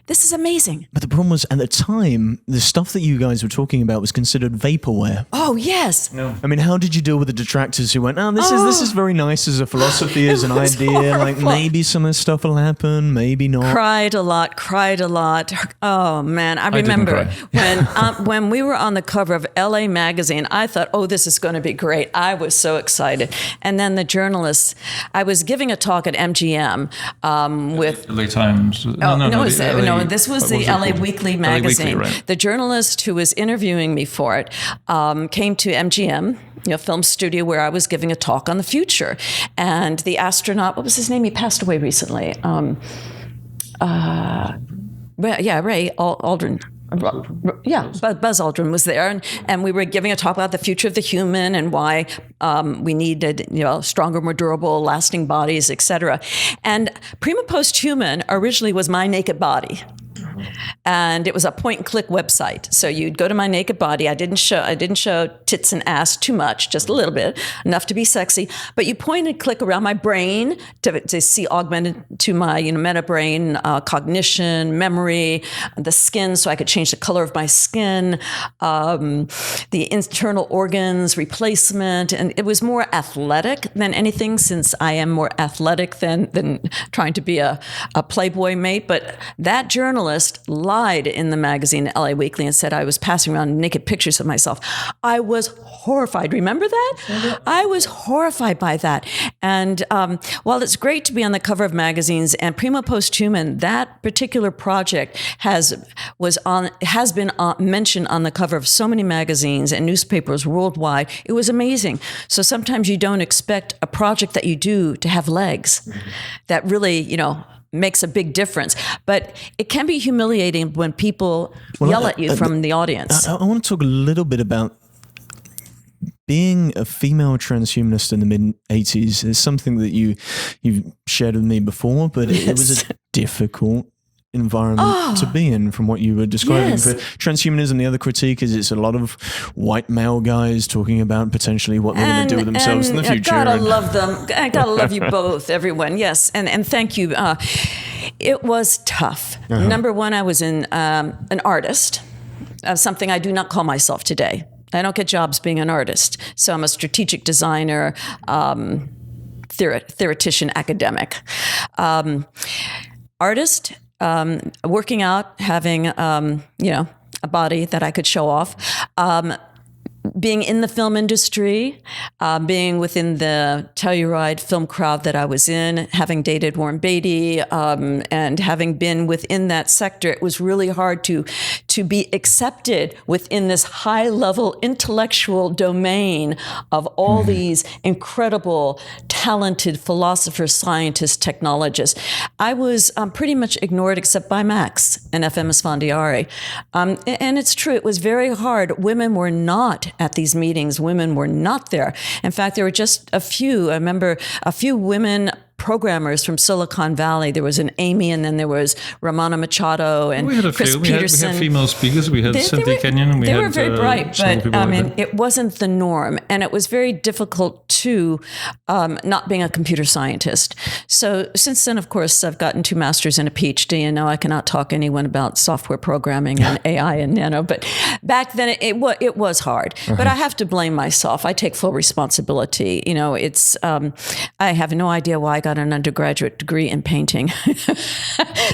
This is amazing. But the problem was, at the time, the stuff that you guys were talking about was considered vaporware. Oh, yes. No. I mean, how did you deal with the detractors who went, this is very nice as a philosophy, as an idea, horrible. like maybe some of this stuff will happen, maybe not. Cried a lot. Oh, man. I remember when we were on the cover of LA Magazine, I thought, this is going to be great. I was so excited. And then the journalists, I was giving a talk at MGM with... LA Times. This was the LA Weekly magazine. Right. The journalist who was interviewing me for it came to MGM, film studio, where I was giving a talk on the future. And the astronaut, what was his name? He passed away recently. Ray Aldrin. Buzz Aldrin was there, and we were giving a talk about the future of the human and why we needed, stronger, more durable, lasting bodies, etc. And Prima Posthuman originally was my naked body. And it was a point-and-click website. So you'd go to my naked body. I didn't show tits and ass too much, just a little bit, enough to be sexy. But you point and click around my brain to see augmented to my meta brain, cognition, memory, the skin, so I could change the color of my skin, the internal organs, replacement, and it was more athletic than anything, since I am more athletic than trying to be a Playboy mate. But that journalist lied in the magazine LA Weekly and said I was passing around naked pictures of myself. I was horrified. Remember that? I was horrified by that. And while it's great to be on the cover of magazines, and Prima Posthuman, that particular project has been mentioned on the cover of so many magazines and newspapers worldwide. It was amazing. So sometimes you don't expect a project that you do to have legs that really, makes a big difference. But it can be humiliating when people yell at you from the audience. I want to talk a little bit about being a female transhumanist in the mid-'80s. Is something that you've shared with me before, but it was a difficult environment to be in, from what you were describing. Yes. For transhumanism, the other critique is it's a lot of white male guys talking about potentially what they're going to do with themselves in the future. I gotta love them. I gotta love you both, everyone. Yes, and thank you. It was tough. Number one, I was an artist of something I do not call myself today. I don't get jobs being an artist. So I'm a strategic designer, theoretician, academic. Artist, working out, having, a body that I could show off. Being in the film industry, being within the Telluride film crowd that I was in, having dated Warren Beatty, and having been within that sector, it was really hard to be accepted within this high-level intellectual domain of all these incredible, talented philosophers, scientists, technologists. I was pretty much ignored except by Max and FM Esfandiari. And it's true, it was very hard. Women were not at these meetings. Women were not there. In fact, there were just a few. I remember a few women programmers from Silicon Valley. There was an Amy, and then there was Ramona Machado and Chris Peterson. We had female speakers. We had Cynthia Kenyon. And they were very bright, but like it wasn't the norm. And it was very difficult too, not being a computer scientist. So since then, of course, I've gotten 2 masters and a PhD, and now I cannot talk to anyone about software programming and AI and nano. But back then, it was hard. But I have to blame myself. I take full responsibility. It's I have no idea why I got an undergraduate degree in painting.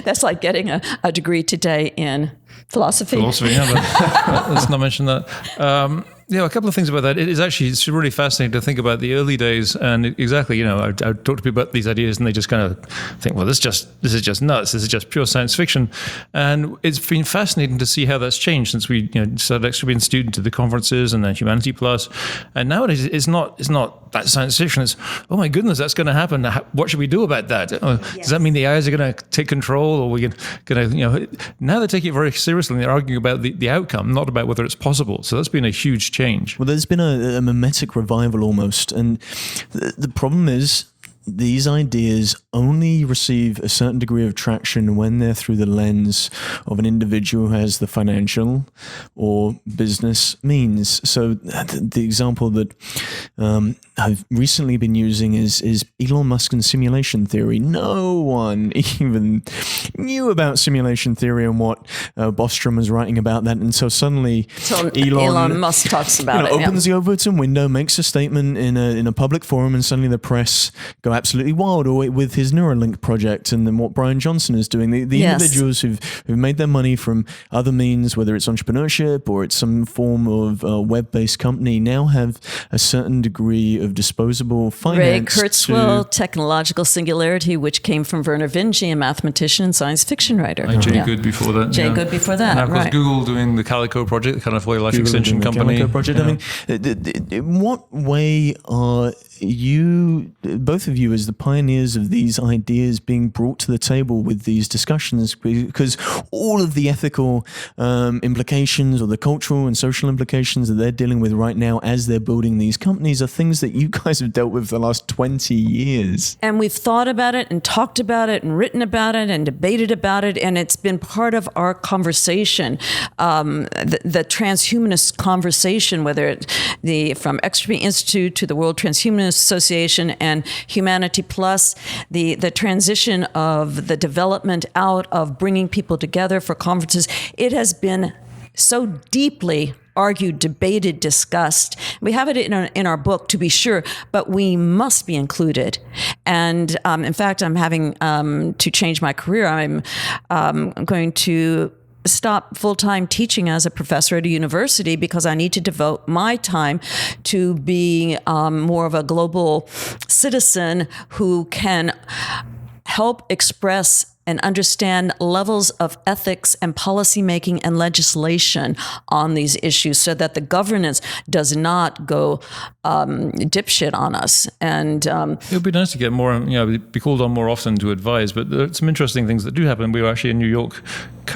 That's like getting a degree today in Philosophy, yeah, but let's not mention that. A couple of things about that. It's really fascinating to think about the early days, and exactly, I talk to people about these ideas, and they just kind of think, well, this is just nuts. This is just pure science fiction, and it's been fascinating to see how that's changed since we started actually being students at the conferences and then Humanity Plus, and nowadays it's not that science fiction. It's, oh my goodness, that's going to happen. What should we do about that? Does that mean the AIs are going to take control, or we're going to now they're taking it very seriously, and they're arguing about the outcome, not about whether it's possible. So that's been a huge change. Well, there's been a mimetic revival almost, and the problem is these ideas only receive a certain degree of traction when they're through the lens of an individual who has the financial or business means. So the example that I've recently been using is Elon Musk and simulation theory. No one even knew about simulation theory and what Bostrom was writing about that until suddenly Elon Musk talks about it. Opens the Overton window, makes a statement in a public forum, and suddenly the press go absolutely wild. Or with his Neuralink project and then what Brian Johnson is doing. The individuals who've made their money from other means, whether it's entrepreneurship or it's some form of web-based company, now have a certain degree of disposable finance. Ray Kurzweil, technological singularity, which came from Werner Vinci, a mathematician and science fiction writer. And Jay Good before that. Good before that. And of course, right. Google doing the Calico project, the kind of life extension company. Calico project. Yeah. I mean, in what way are you, both of you, as the pioneers of these ideas, being brought to the table with these discussions? Because all of the ethical implications or the cultural and social implications that they're dealing with right now as they're building these companies are things that you guys have dealt with for the last 20 years. And we've thought about it and talked about it and written about it and debated about it, and it's been part of our conversation, the transhumanist conversation, whether from Extreme Institute to the World Transhumanist Association and Humanity Plus, the transition of the development out of bringing people together for conferences. It has been so deeply argued, debated, discussed. We have it in our book, to be sure, but we must be included. And in fact, I'm having to change my career. I'm going to stop full-time teaching as a professor at a university because I need to devote my time to being more of a global citizen who can help express and understand levels of ethics and policymaking and legislation on these issues so that the governance does not go dipshit on us. And it would be nice to get more, be called on more often to advise, but there are some interesting things that do happen. We were actually in New York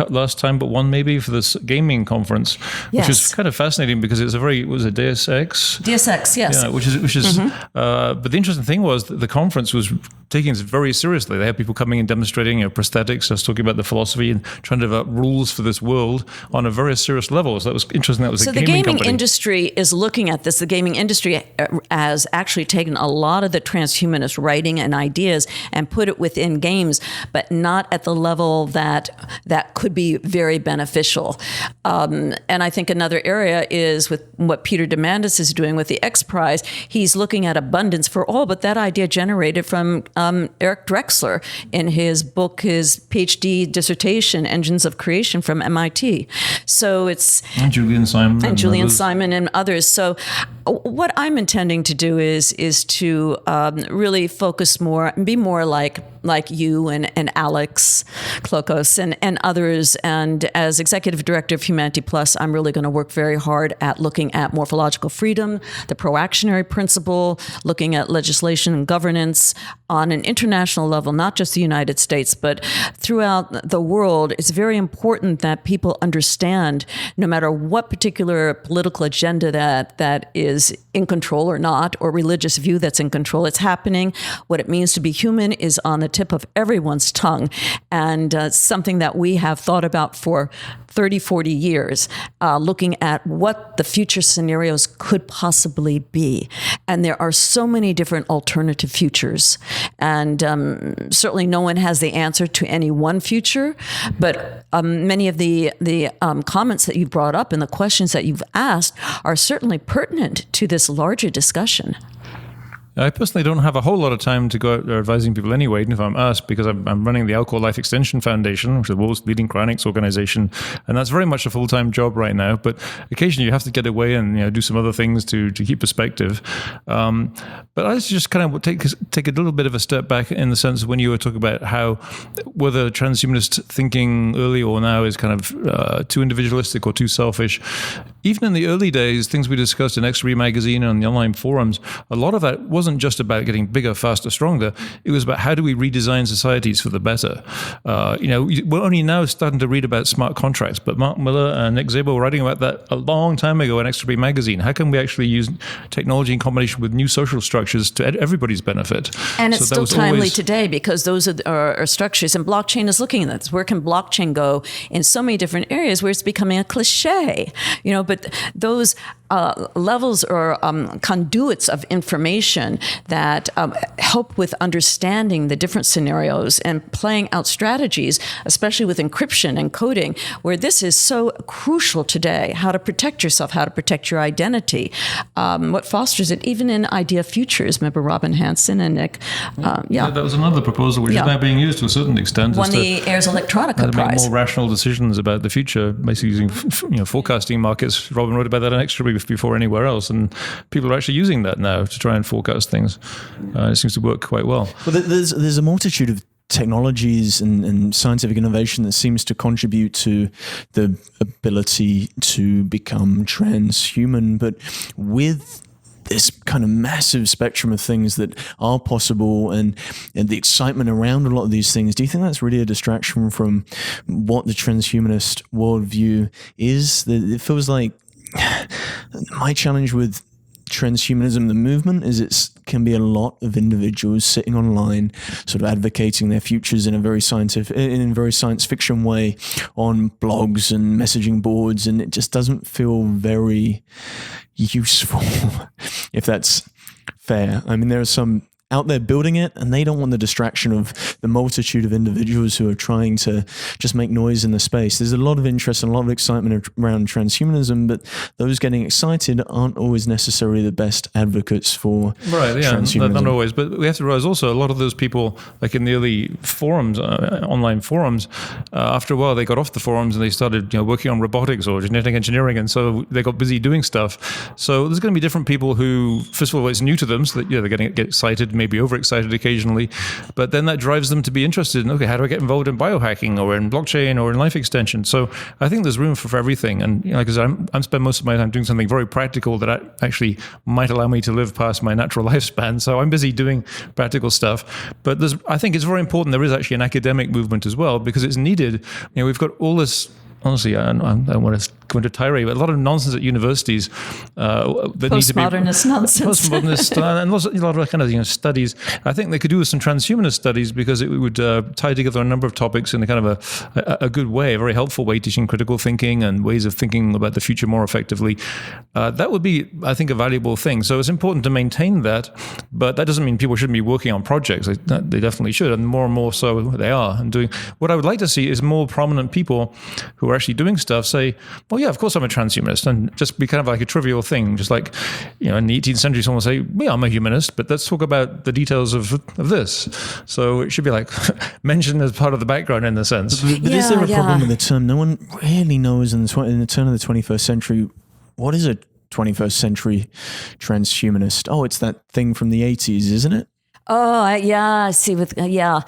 last time, but one maybe for this gaming conference, which is kind of fascinating because it was a Deus Ex? Deus Ex, yes. Yeah, which is but the interesting thing was that the conference was taking it very seriously. They had people coming and demonstrating prosthetics. I was talking about the philosophy and trying to develop rules for this world on a very serious level. So that was interesting. That was so a gaming company. So the gaming industry is looking at this. The gaming industry has actually taken a lot of the transhumanist writing and ideas and put it within games, but not at the level that could be very beneficial. And I think another area is with what Peter Diamandis is doing with the X Prize. He's looking at abundance for all, but that idea generated from Eric Drexler in his book, his PhD dissertation, Engines of Creation from MIT. So it's... And Julian Simon. And Julian Simon and others. So what I'm intending to do is to really focus more and be more like you and Alex Klokos and others. And as executive director of Humanity Plus, I'm really going to work very hard at looking at morphological freedom, the pro-actionary principle, looking at legislation and governance on an international level, not just the United States, but throughout the world. It's very important that people understand, no matter what particular political agenda that is in control or not, or religious view that's in control, it's happening. What it means to be human is on the tip of everyone's tongue, and something that we have thought about for 30, 40 years, looking at what the future scenarios could possibly be. And there are so many different alternative futures. And certainly no one has the answer to any one future, but many of the comments that you've brought up and the questions that you've asked are certainly pertinent to this larger discussion. I personally don't have a whole lot of time to go out there advising people anyway, even if I'm asked, because I'm running the Alcohol Life Extension Foundation, which is the world's leading cryonics organization, and that's very much a full-time job right now. But occasionally you have to get away and do some other things to keep perspective. But I just kind of take a little bit of a step back in the sense when you were talking about how whether transhumanist thinking early or now is kind of too individualistic or too selfish. Even in the early days, things we discussed in X3 magazine and on the online forums, a lot of that wasn't just about getting bigger, faster, stronger. It was about how do we redesign societies for the better. We're only now starting to read about smart contracts, but Mark Mueller and Nick Szabo were writing about that a long time ago in X3 magazine. How can we actually use technology in combination with new social structures to everybody's benefit? And it's still timely today because those are structures, and blockchain is looking at this. Where can blockchain go in so many different areas where it's becoming a cliche? But those levels or conduits of information that help with understanding the different scenarios and playing out strategies, especially with encryption and coding, where this is so crucial today, how to protect yourself, how to protect your identity, what fosters it, even in idea futures. Remember Robin Hanson and Nick? Yeah, that was another proposal which is now being used to a certain extent. Won the Ars Electronica Prize. Make more rational decisions about the future, basically using forecasting markets. Robin wrote about that in Extra before anywhere else, and people are actually using that now to try and forecast things. It seems to work quite well. Well, there's a multitude of technologies and scientific innovation that seems to contribute to the ability to become transhuman, but with this kind of massive spectrum of things that are possible and the excitement around a lot of these things, do you think that's really a distraction from what the transhumanist worldview is? It feels like my challenge with transhumanism, the movement, is it can be a lot of individuals sitting online, sort of advocating their futures in a very science fiction way on blogs and messaging boards, and it just doesn't feel very useful, if that's fair. I mean, there are some out there building it, and they don't want the distraction of the multitude of individuals who are trying to just make noise in the space. There's a lot of interest and a lot of excitement around transhumanism, but those getting excited aren't always necessarily the best advocates for transhumanism. Not always, but we have to realize also a lot of those people, like in the early forums, online forums, after a while they got off the forums and they started working on robotics or genetic engineering, and so they got busy doing stuff. So there's going to be different people who, first of all, it's new to them, so that they're going to get excited, maybe overexcited occasionally, but then that drives them to be interested in, okay, how do I get involved in biohacking or in blockchain or in life extension? So I think there's room for everything. And because I'm spend most of my time doing something very practical that actually might allow me to live past my natural lifespan. So I'm busy doing practical stuff. But I think it's very important there is actually an academic movement as well, because it's needed. We've got all this. Honestly, I don't want to go into tirade, but a lot of nonsense at universities that need to be nonsense. Postmodernist, and a lot of kind of studies. I think they could do with some transhumanist studies, because it would tie together a number of topics in a kind of a good way, a very helpful way, teaching critical thinking and ways of thinking about the future more effectively. That would be, I think, a valuable thing. So it's important to maintain that, but that doesn't mean people shouldn't be working on projects. They definitely should, and more so they are. And doing what I would like to see is more prominent people who are actually doing stuff say, well, yeah, of course I'm a transhumanist, and just be kind of like a trivial thing. Just like, in the 18th century, someone will say, yeah, I'm a humanist, but let's talk about the details of this. So it should be like mentioned as part of the background in the sense. But is there a problem with the term? No one really knows in the turn of the 21st century, what is a 21st century transhumanist? Oh, it's that thing from the 80s, isn't it? Oh, yeah, I see. Well,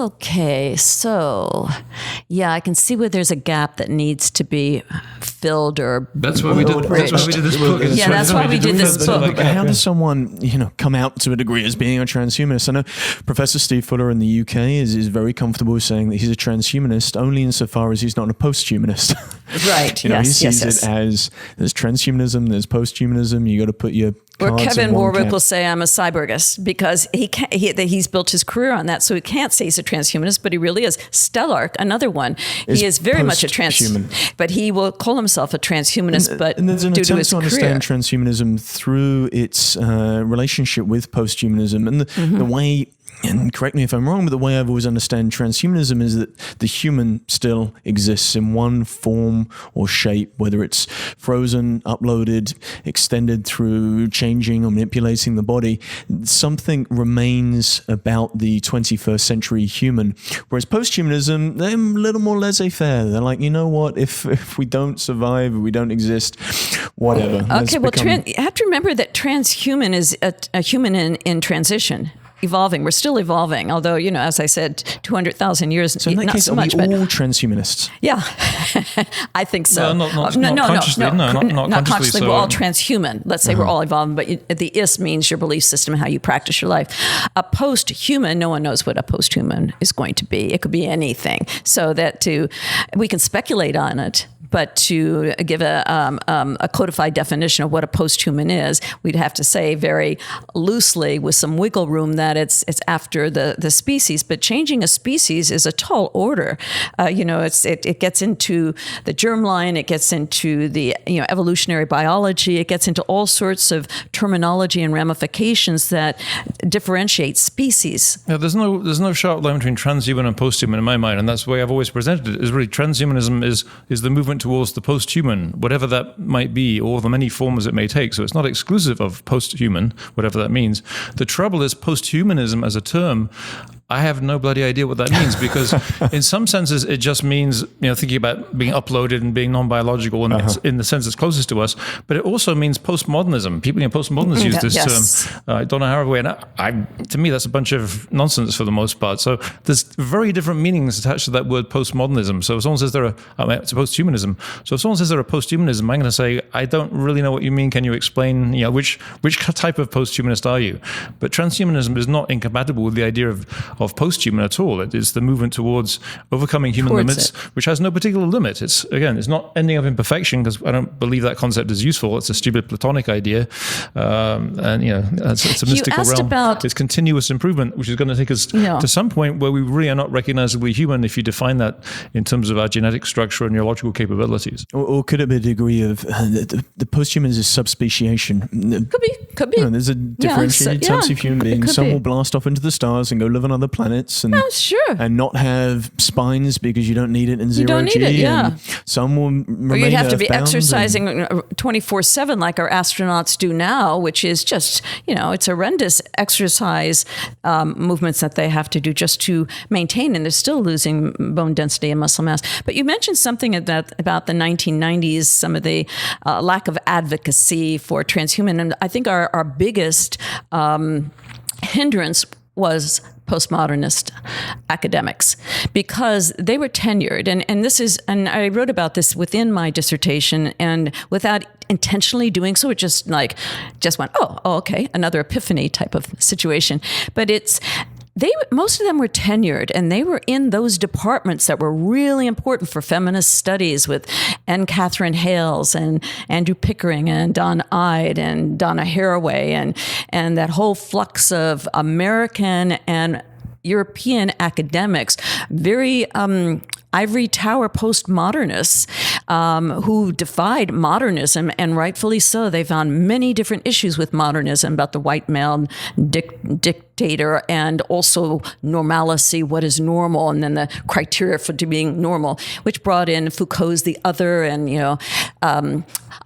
okay. So, yeah, I can see where there's a gap that needs to be filled or That's why we did this book. Yeah, that's why we did this book. How does someone, come out to a degree as being a transhumanist? I know Professor Steve Fuller in the UK is very comfortable saying that he's a transhumanist only insofar as he's not a posthumanist. Right. He sees it as there's transhumanism, there's posthumanism. You got to put your Or Kevin Warwick will say, I'm a cyborgist, because he's built his career on that. So he can't say he's a transhumanist, but he really is. Stellark, another one. He is very much a transhuman, but he will call himself a transhumanist, but and there's an due to attempt his to understand transhumanism through its relationship with posthumanism and the way and correct me if I'm wrong, but the way I've always understand transhumanism is that the human still exists in one form or shape, whether it's frozen, uploaded, extended through changing or manipulating the body. Something remains about the 21st century human. Whereas post-humanism, they're a little more laissez-faire. They're like, you know what, if we don't survive, if we don't exist, whatever. Okay, well, you have to remember that transhuman is a human in transition. Evolving. We're still evolving, although, as I said, 200,000 years, so in that not case, so are much. we all transhumanists? Yeah, I think so. Not consciously. Not consciously. So. We're all transhuman. Let's say we're all evolving, but the is means your belief system, how you practice your life. A post-human, no one knows what a post-human is going to be. It could be anything. So that we can speculate on it. But to give a codified definition of what a post-human is, we'd have to say very loosely, with some wiggle room, that it's after the species. But changing a species is a tall order. It gets into the germline, it gets into the evolutionary biology, it gets into all sorts of terminology and ramifications that differentiate species. Yeah, there's no sharp line between transhuman and posthuman in my mind, and that's the way I've always presented it. Is really transhumanism is the movement towards the post-human, whatever that might be, or the many forms it may take. So it's not exclusive of post-human, whatever that means. The trouble is post-humanism as a term, I have no bloody idea what that means, because in some senses it just means, thinking about being uploaded and being non-biological, and it's in the sense it's closest to us. But it also means postmodernism. People, postmodernists use this term. I don't know how way, and to me that's a bunch of nonsense for the most part. So there's very different meanings attached to that word postmodernism. So if someone says it's a posthumanism. So if someone says they're a posthumanism, I'm going to say, I don't really know what you mean. Can you explain? Which type of posthumanist are you? But transhumanism is not incompatible with the idea of posthuman at all. It is the movement towards overcoming human limits, which has no particular limit. It's not ending up in perfection, because I don't believe that concept is useful. It's a stupid Platonic idea, it's a mystical realm. It's continuous improvement, which is going to take us to some point where we really are not recognizably human if you define that in terms of our genetic structure and neurological capabilities. Or could it be a degree of the posthuman is subspeciation? Could be. There's a differentiated types of human beings. Some will blast off into the stars and go live on other planets, and and not have spines because you don't need it in zero G. You don't need it, yeah. Some will remain or you'd have to be earthbound exercising 24/7 like our astronauts do now, which is just it's horrendous exercise movements that they have to do just to maintain, and they're still losing bone density and muscle mass. But you mentioned something about the 1990s, some of the lack of advocacy for transhuman, and I think our biggest hindrance was postmodernist academics, because they were tenured, and I wrote about this within my dissertation, and without intentionally doing so, it just went, oh, okay, another epiphany type of situation. But most of them were tenured, and they were in those departments that were really important for feminist studies, with Catherine Hales and Andrew Pickering and Don Ide and Donna Haraway and that whole flux of American and European academics, very ivory tower postmodernists who defied modernism, and rightfully so. They found many different issues with modernism, about the white male dictator, and also normalcy, what is normal, and then the criteria for being normal, which brought in Foucault's The Other, and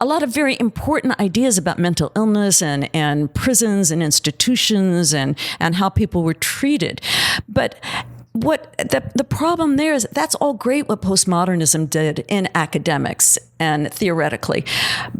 a lot of very important ideas about mental illness and prisons and institutions and how people were treated. But what the problem there is, that's all great what postmodernism did in academics and theoretically,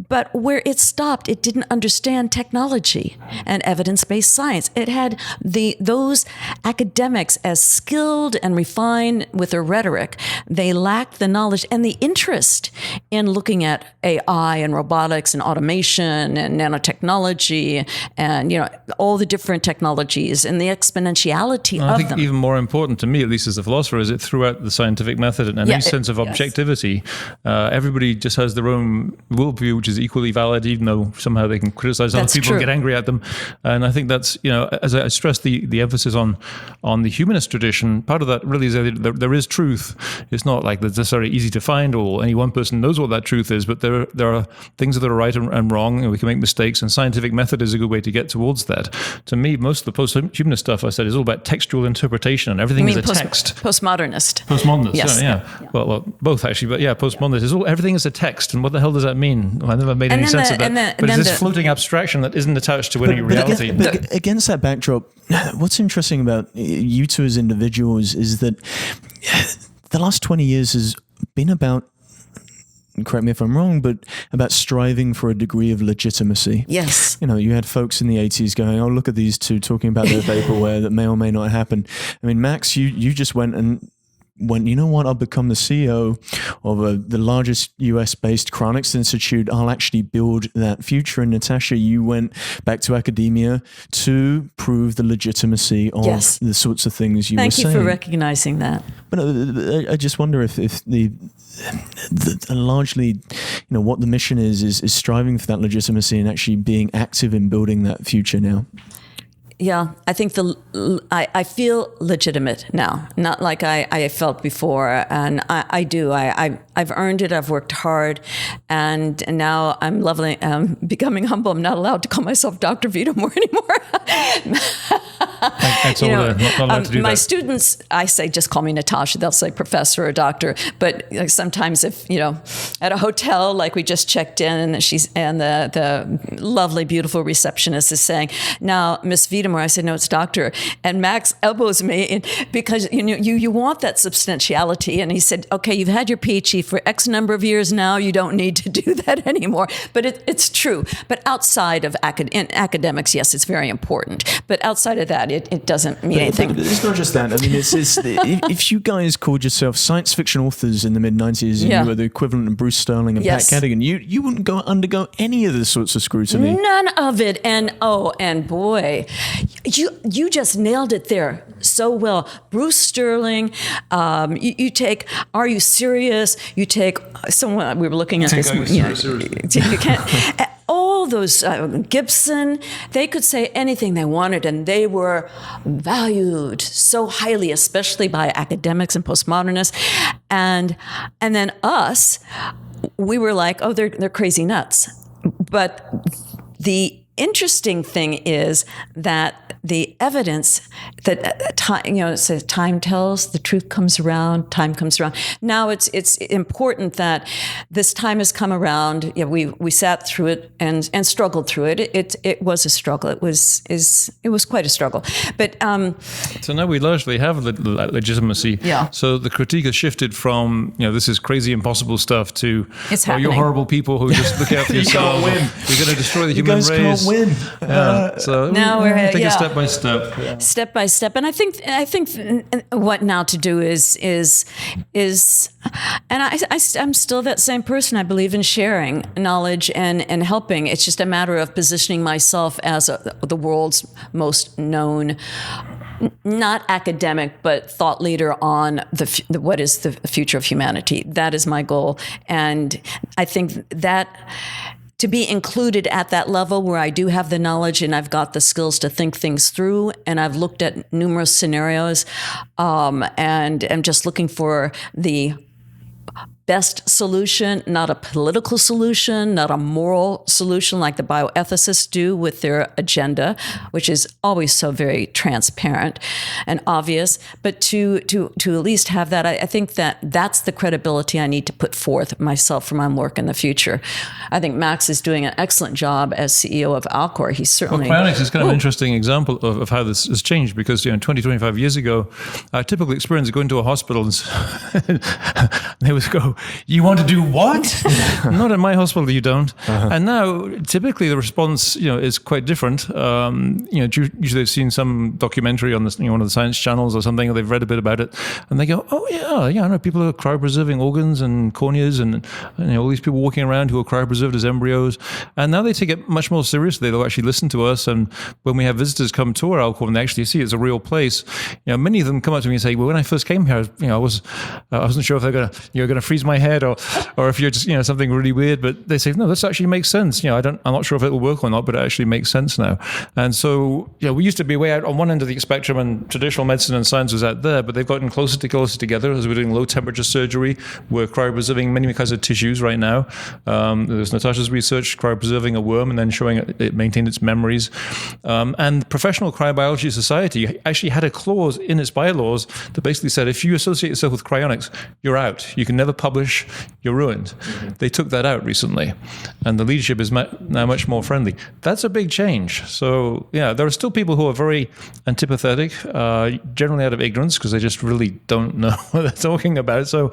but where it stopped, it didn't understand technology and evidence-based science. It had those academics, as skilled and refined with their rhetoric, they lacked the knowledge and the interest in looking at AI and robotics and automation and nanotechnology and all the different technologies and the exponentiality of them. I think even more important to me, at least as a philosopher, is it throughout the scientific method and any sense of objectivity. Everybody just has their own worldview, which is equally valid, even though somehow they can criticize other people and get angry at them. And I think that's, as I stress the emphasis on the humanist tradition, part of that really is that there is truth. It's not like it's necessarily easy to find or any one person knows what that truth is, but there are things that are right and wrong, and we can make mistakes, and scientific method is a good way to get towards that. To me, most of the post-humanist stuff I said is all about textual interpretation, and everything is a text. Postmodernist. Postmodernist, yes. Yeah. Well, both actually, but postmodernist is everything is a text, and what the hell does that mean? Well, I never made any sense of that. But it's this floating abstraction that isn't attached to any reality. But against that backdrop, what's interesting about you two as individuals is that the last 20 years has been about, correct me if I'm wrong, but about striving for a degree of legitimacy. Yes. You had folks in the 80s going, oh, look at these two talking about their vaporware that may or may not happen. I mean, Max, you just went, you know what, I'll become the CEO of the largest US-based Cryonics Institute. I'll actually build that future. And Natasha, you went back to academia to prove the legitimacy of the sorts of things you were saying. Thank you for recognizing that. But I just wonder if the largely, what the mission is striving for that legitimacy and actually being active in building that future now. Yeah, I think I feel legitimate now, not like I felt before, and I do. I've earned it. I've worked hard, and now I'm becoming humble. I'm not allowed to call myself Dr. Vita-More anymore. Not allowed to do my that. students, I say, just call me Natasha. They'll say professor or doctor. But sometimes if, at a hotel, like we just checked in, and the lovely, beautiful receptionist is saying, now, Miss Vita-More, I said, no, it's doctor. And Max elbows me in, because you want that substantiality. And he said, okay, you've had your PhD for X number of years now. You don't need to do that anymore. But it's true. But outside of academics, yes, it's very important. But outside of that, it doesn't mean anything. It's not just that. I mean, it's if you guys called yourself science fiction authors in the mid-90s and you were the equivalent of Bruce Sterling and Pat Cadigan, you wouldn't undergo any of this sorts of scrutiny. None of it. And boy, you just nailed it there so well. Bruce Sterling, you take Are You Serious? You take someone, we were looking at this. You can't. All those, Gibson, they could say anything they wanted, and they were valued so highly, especially by academics and postmodernists. And then us, we were like, oh, they're crazy nuts. But the interesting thing is that the evidence that time, it says time tells, the truth comes around, time comes around. Now it's important that this time has come around. We sat through it and struggled through it. It was a struggle. It was quite a struggle. But so now we largely have legitimacy. Yeah. So the critique has shifted from this is crazy impossible stuff to you're horrible people who just look out for yourselves. You're going to destroy the human race. You guys can't win. So now we're take it step by step. Yeah. Step by step, and I think what now to do is, and I'm still that same person. I believe in sharing knowledge and helping. It's just a matter of positioning myself as the world's most known, not academic, but thought leader on what is the future of humanity. That is my goal, and I think that to be included at that level where I do have the knowledge and I've got the skills to think things through, and I've looked at numerous scenarios, and I'm just looking for the best solution, not a political solution, not a moral solution like the bioethicists do with their agenda, which is always so very transparent and obvious, but to at least have that. I think that's the credibility I need to put forth myself for my work in the future. I think Max is doing an excellent job as CEO of Alcor. He's certainly... Cryonics is kind of an interesting example of how this has changed, because 20, 25 years ago, our typical experience of going to a hospital and they would go, you want to do what? Not in my hospital, you don't. And now, typically, the response, is quite different. Usually they've seen some documentary on one of the science channels or something, or they've read a bit about it, and they go, "Oh yeah, I know people who are cryopreserving organs and corneas, and all these people walking around who are cryopreserved as embryos." And now they take it much more seriously. They'll actually listen to us, and when we have visitors come to our alcove and they actually see it's a real place, many of them come up to me and say, "Well, when I first came here, I wasn't sure if you're going to freeze my head or if you're just something really weird." But they say, "No, this actually makes sense. I'm not sure if it will work or not, but it actually makes sense now." And so we used to be way out on one end of the spectrum, and traditional medicine and science was out there, but they've gotten closer together as we're doing low temperature surgery. We're cryopreserving many kinds of tissues right now. There's Natasha's research cryopreserving a worm and then showing it maintained its memories. And the Professional Cryobiology Society actually had a clause in its bylaws that basically said, if you associate yourself with cryonics, you're out. You can never publish, you're ruined. They took that out recently, and the leadership is now much more friendly. That's a big change. So, there are still people who are very antipathetic, generally out of ignorance, because they just really don't know what they're talking about. So,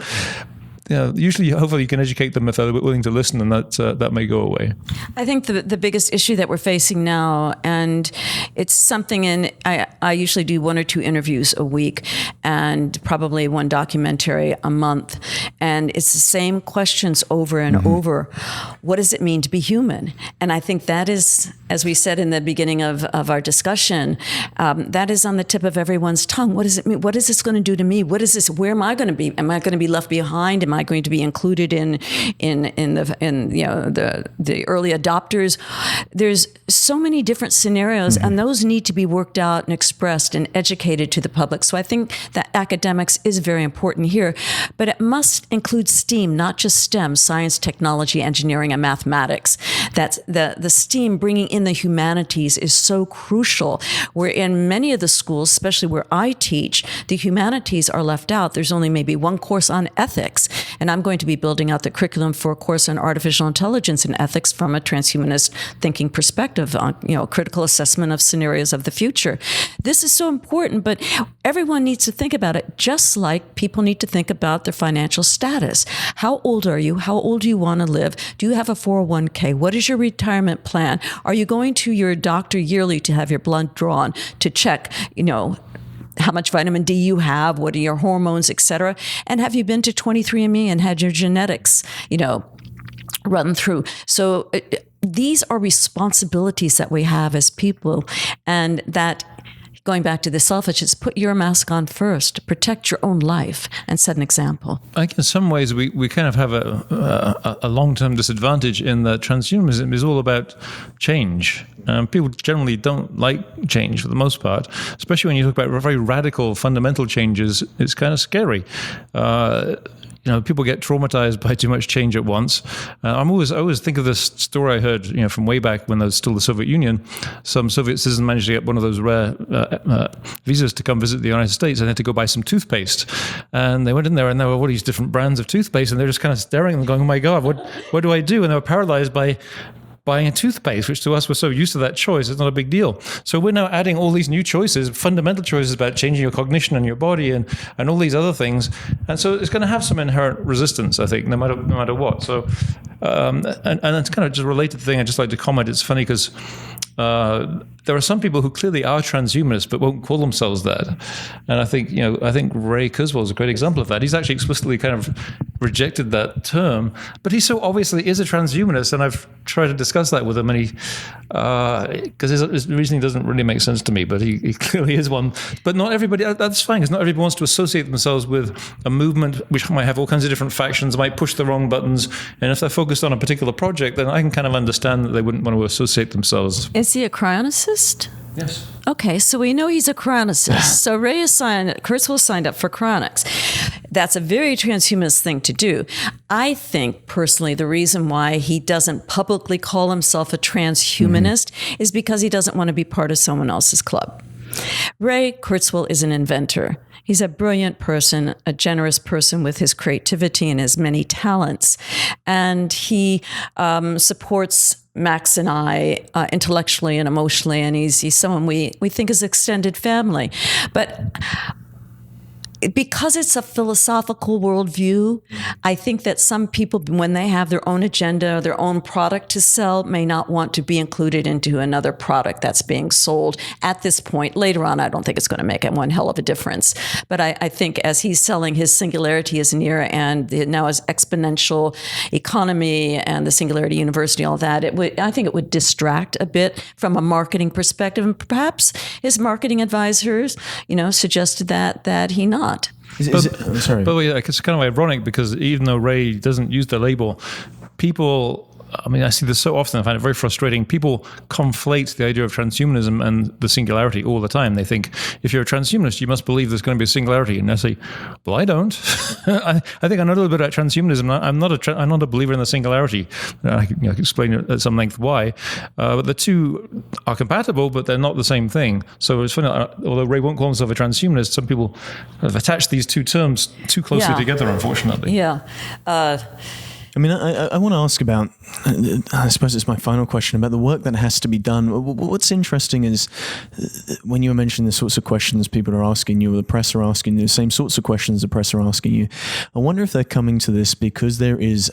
usually, hopefully, you can educate them if they're willing to listen, and that may go away. I think the biggest issue that we're facing now, and it's something I usually do 1 or 2 interviews a week, and probably 1 documentary a month, and it's the same questions over and over. What does it mean to be human? And I think that is, as we said in the beginning of our discussion, that is on the tip of everyone's tongue. What does it mean? What is this going to do to me? What is this? Where am I going to be? Am I going to be left behind? Am I going to be included in the early adopters? There's so many different scenarios, and those need to be worked out and expressed and educated to the public. So I think that academics is very important here, but it must include STEAM, not just STEM, science, technology, engineering, and mathematics. That's the STEAM, bringing in the humanities, is so crucial. Where in many of the schools, especially where I teach, the humanities are left out. There's only maybe 1 course on ethics. And I'm going to be building out the curriculum for a course on artificial intelligence and ethics from a transhumanist thinking perspective on, critical assessment of scenarios of the future. This is so important, but everyone needs to think about it, just like people need to think about their financial status. How old are you? How old do you want to live? Do you have a 401k? What is your retirement plan? Are you going to your doctor yearly to have your blood drawn to check, how much vitamin D you have, what are your hormones, et cetera? And have you been to 23andMe and had your genetics, run through? So these are responsibilities that we have as people, and that, going back to the selfishness, put your mask on first, protect your own life, and set an example. I think in some ways we kind of have a long-term disadvantage in that transhumanism is all about change. People generally don't like change for the most part, especially when you talk about very radical, fundamental changes. It's kind of scary. People get traumatized by too much change at once. I always think of this story I heard, from way back when there was still the Soviet Union. Some Soviet citizen managed to get one of those rare visas to come visit the United States, and they had to go buy some toothpaste. And they went in there, and there were all these different brands of toothpaste, and they're just kind of staring and going, "Oh my God, what do I do?" And they were paralyzed by buying a toothpaste, which to us, we're so used to that choice, it's not a big deal. So we're now adding all these new choices, fundamental choices about changing your cognition and your body and all these other things. And so it's going to have some inherent resistance, I think, no matter what. So, and it's kind of just a related thing I'd just like to comment. It's funny because there are some people who clearly are transhumanists but won't call themselves that, and I think Ray Kurzweil is a great example of that. He's actually explicitly kind of rejected that term, but he so obviously is a transhumanist, and I've tried to discuss that with him, and he because his reasoning doesn't really make sense to me, but he clearly is one. But not everybody. That's fine, because not everybody wants to associate themselves with a movement which might have all kinds of different factions, might push the wrong buttons, and if they're focused on a particular project, then I can kind of understand that they wouldn't want to associate themselves. Is he a cryonicist? Yes. Okay, so we know he's a cryonicist. So Ray Kurzweil signed up for Cryonics. That's a very transhumanist thing to do. I think, personally, the reason why he doesn't publicly call himself a transhumanist is because he doesn't want to be part of someone else's club. Ray Kurzweil is an inventor. He's a brilliant person, a generous person with his creativity and his many talents. And he supports Max and I intellectually and emotionally, and he's someone we think is extended family. But because it's a philosophical worldview, I think that some people, when they have their own agenda, their own product to sell, may not want to be included into another product that's being sold at this point. Later on, I don't think it's going to make one hell of a difference. But I think as he's selling his singularity is near, and now his exponential economy and the Singularity University, all that, I think it would distract a bit from a marketing perspective. And perhaps his marketing advisors, suggested that he not. Sorry. But it's kind of ironic because even though Ray doesn't use the label, people, I see this so often, I find it very frustrating. People conflate the idea of transhumanism and the singularity all the time. They think, if you're a transhumanist, you must believe there's going to be a singularity. And I say, well, I don't. I think I know a little bit about transhumanism. I'm not a believer in the singularity. I can explain at some length why. But the two are compatible, but they're not the same thing. So it's funny, although Ray won't call himself a transhumanist, some people have attached these two terms too closely together, unfortunately. Yeah. I want to ask about, I suppose it's my final question, about the work that has to be done. What's interesting is when you were mentioning the sorts of questions people are asking you, or the press are asking you, the same sorts of questions the press are asking you. I wonder if they're coming to this because there is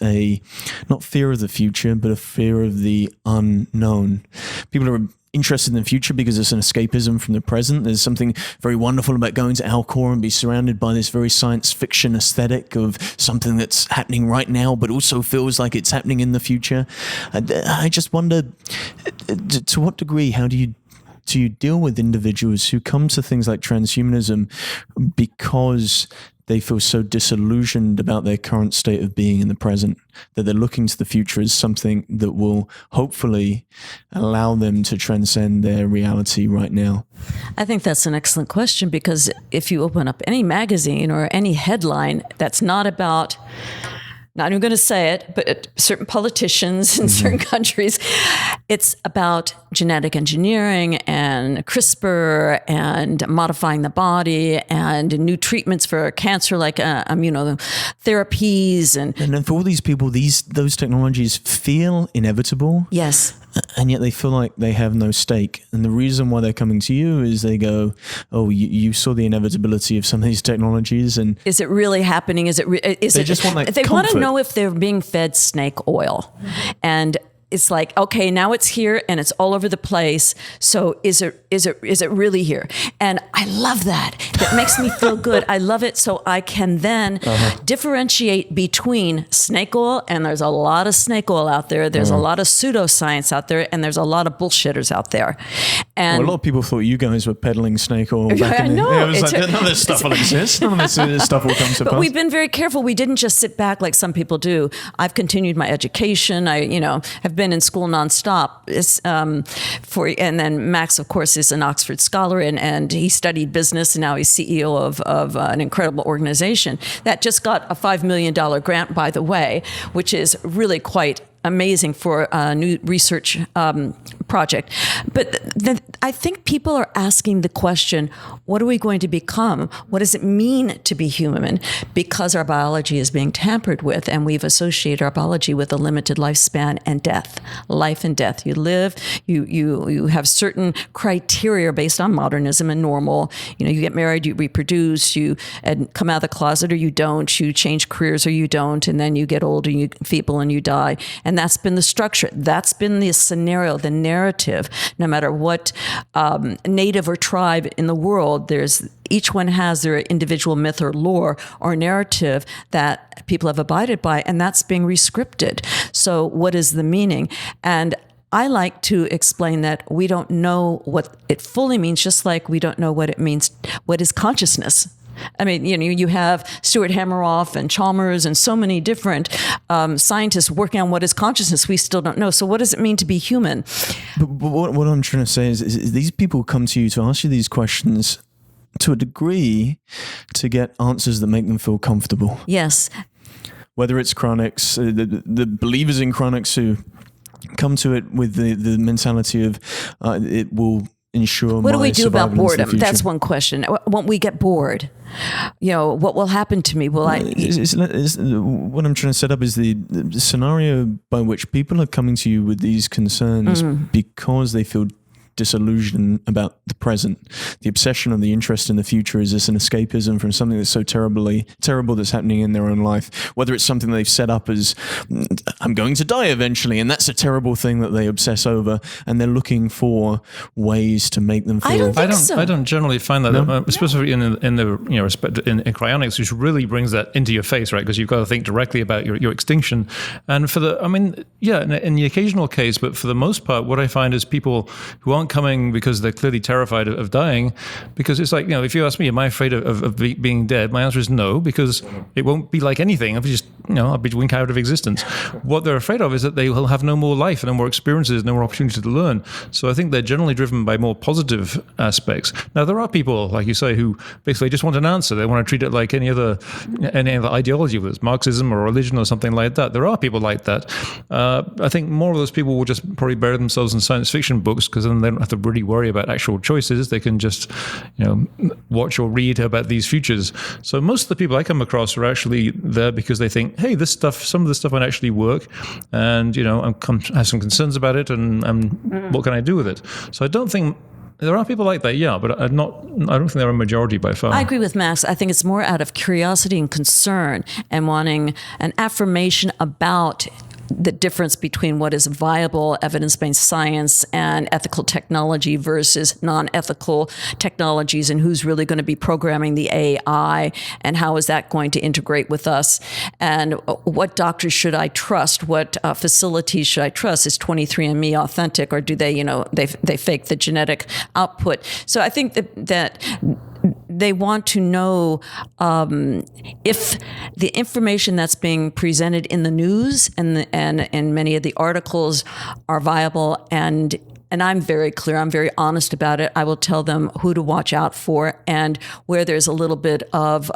not fear of the future, but a fear of the unknown. People are interested in the future because it's an escapism from the present. There's something very wonderful about going to Alcor and be surrounded by this very science fiction aesthetic of something that's happening right now, but also feels like it's happening in the future. I just wonder, to what degree, how do you deal with individuals who come to things like transhumanism because they feel so disillusioned about their current state of being in the present, that they're looking to the future as something that will hopefully allow them to transcend their reality right now? I think that's an excellent question, because if you open up any magazine or any headline that's not about, not even going to say it, but certain politicians in certain countries, it's about genetic engineering and CRISPR and modifying the body and new treatments for cancer, like immunotherapies. And then for all these people, those technologies feel inevitable. Yes. And yet they feel like they have no stake. And the reason why they're coming to you is they go, oh, you saw the inevitability of some of these technologies. And is it really happening? Just want they want to know if they're being fed snake oil. And it's like, okay, now it's here and it's all over the place. So is it really here? And I love that. That makes me feel good. I love it. So I can then differentiate between snake oil, and there's a lot of snake oil out there. There's a lot of pseudoscience out there, and there's a lot of bullshitters out there. And a lot of people thought you guys were peddling snake oil back in the day. It was like, none of this stuff will exist. None of this stuff will come to pass. But we've been very careful. We didn't just sit back like some people do. I've continued my education. I, have been in school nonstop. And then Max, of course, is an Oxford scholar, and he studied business, and now he's CEO of an incredible organization that just got a $5 million grant, by the way, which is really quite amazing for a new research project. But I think people are asking the question, what are we going to become? What does it mean to be human? Because our biology is being tampered with, and we've associated our biology with a limited lifespan and death. Life and death. You live, you have certain criteria based on modernism and normal. You get married, you reproduce, you come out of the closet or you don't, you change careers or you don't, and then you get old and you feeble and you die. And that's been the structure. That's been the scenario, the narrative. No matter what native or tribe in the world, each one has their individual myth or lore or narrative that people have abided by, and that's being rescripted. So what is the meaning? And I like to explain that we don't know what it fully means, just like we don't know what it means, what is consciousness. I mean, you have Stuart Hameroff and Chalmers and so many different scientists working on what is consciousness. We still don't know. So what does it mean to be human? But what I'm trying to say is these people come to you to ask you these questions to a degree to get answers that make them feel comfortable. Yes. Whether it's Cryonics, the believers in Cryonics who come to it with the mentality of it will ensure what do we do about boredom? That's one question. Won't we get bored? What will happen to me? Will I? What I'm trying to set up is the scenario by which people are coming to you with these concerns because they feel disillusion about the present. The obsession of the interest in the future is this an escapism from something that's so terrible that's happening in their own life, whether it's something they've set up as, I'm going to die eventually, and that's a terrible thing that they obsess over, and they're looking for ways to make them feel. I don't generally find that, specifically in the respect in cryonics, which really brings that into your face, right? Because you've got to think directly about your extinction. And in the occasional case, but for the most part, what I find is people who aren't coming because they're clearly terrified of dying, because it's like, if you ask me, am I afraid of being dead? My answer is no, because it won't be like anything. I'll be winked out of existence. What they're afraid of is that they will have no more life, no more experiences, no more opportunity to learn. So I think they're generally driven by more positive aspects. Now, there are people, like you say, who basically just want an answer. They want to treat it like any other ideology, whether it's Marxism or religion or something like that. There are people like that. I think more of those people will just probably bury themselves in science fiction books, because then they don't have to really worry about actual choices. They can just, watch or read about these futures. So most of the people I come across are actually there because they think, hey, some of this stuff might actually work, and I have some concerns about it, and what can I do with it? So I don't think. There are people like that, yeah, but I don't think they're a majority by far. I agree with Max. I think it's more out of curiosity and concern and wanting an affirmation about the difference between what is viable evidence-based science and ethical technology versus non-ethical technologies, and who's really going to be programming the AI, and how is that going to integrate with us, and what doctors should I trust, what facilities should I trust? Is 23andMe authentic, or do they, they fake the genetic output? So I think that they want to know if the information that's being presented in the news and many of the articles are viable, and I'm very clear, I'm very honest about it. I will tell them who to watch out for, and where there's a little bit of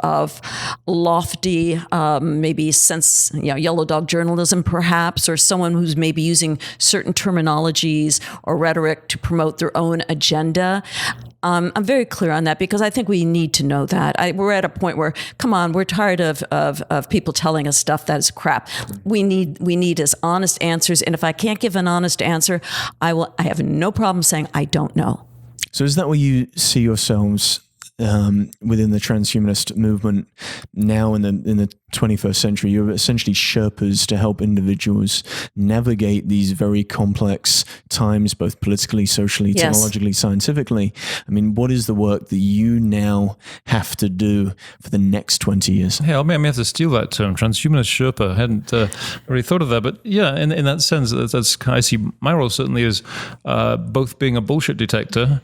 lofty, maybe sense, yellow dog journalism perhaps, or someone who's maybe using certain terminologies or rhetoric to promote their own agenda. I'm very clear on that, because I think we need to know that. We're at a point where, come on, we're tired of people telling us stuff that is crap. We need as honest answers, and if I can't give an honest answer, I have no problem saying I don't know. So is that where you see yourselves within the transhumanist movement now in the 21st century? You're essentially Sherpas to help individuals navigate these very complex times, both politically, socially, yes, technologically, scientifically. I mean, what is the work that you now have to do for the next 20 years? Hey, I may have to steal that term, transhumanist Sherpa. I hadn't really thought of that, but yeah, in that sense, that's I see my role certainly as both being a bullshit detector,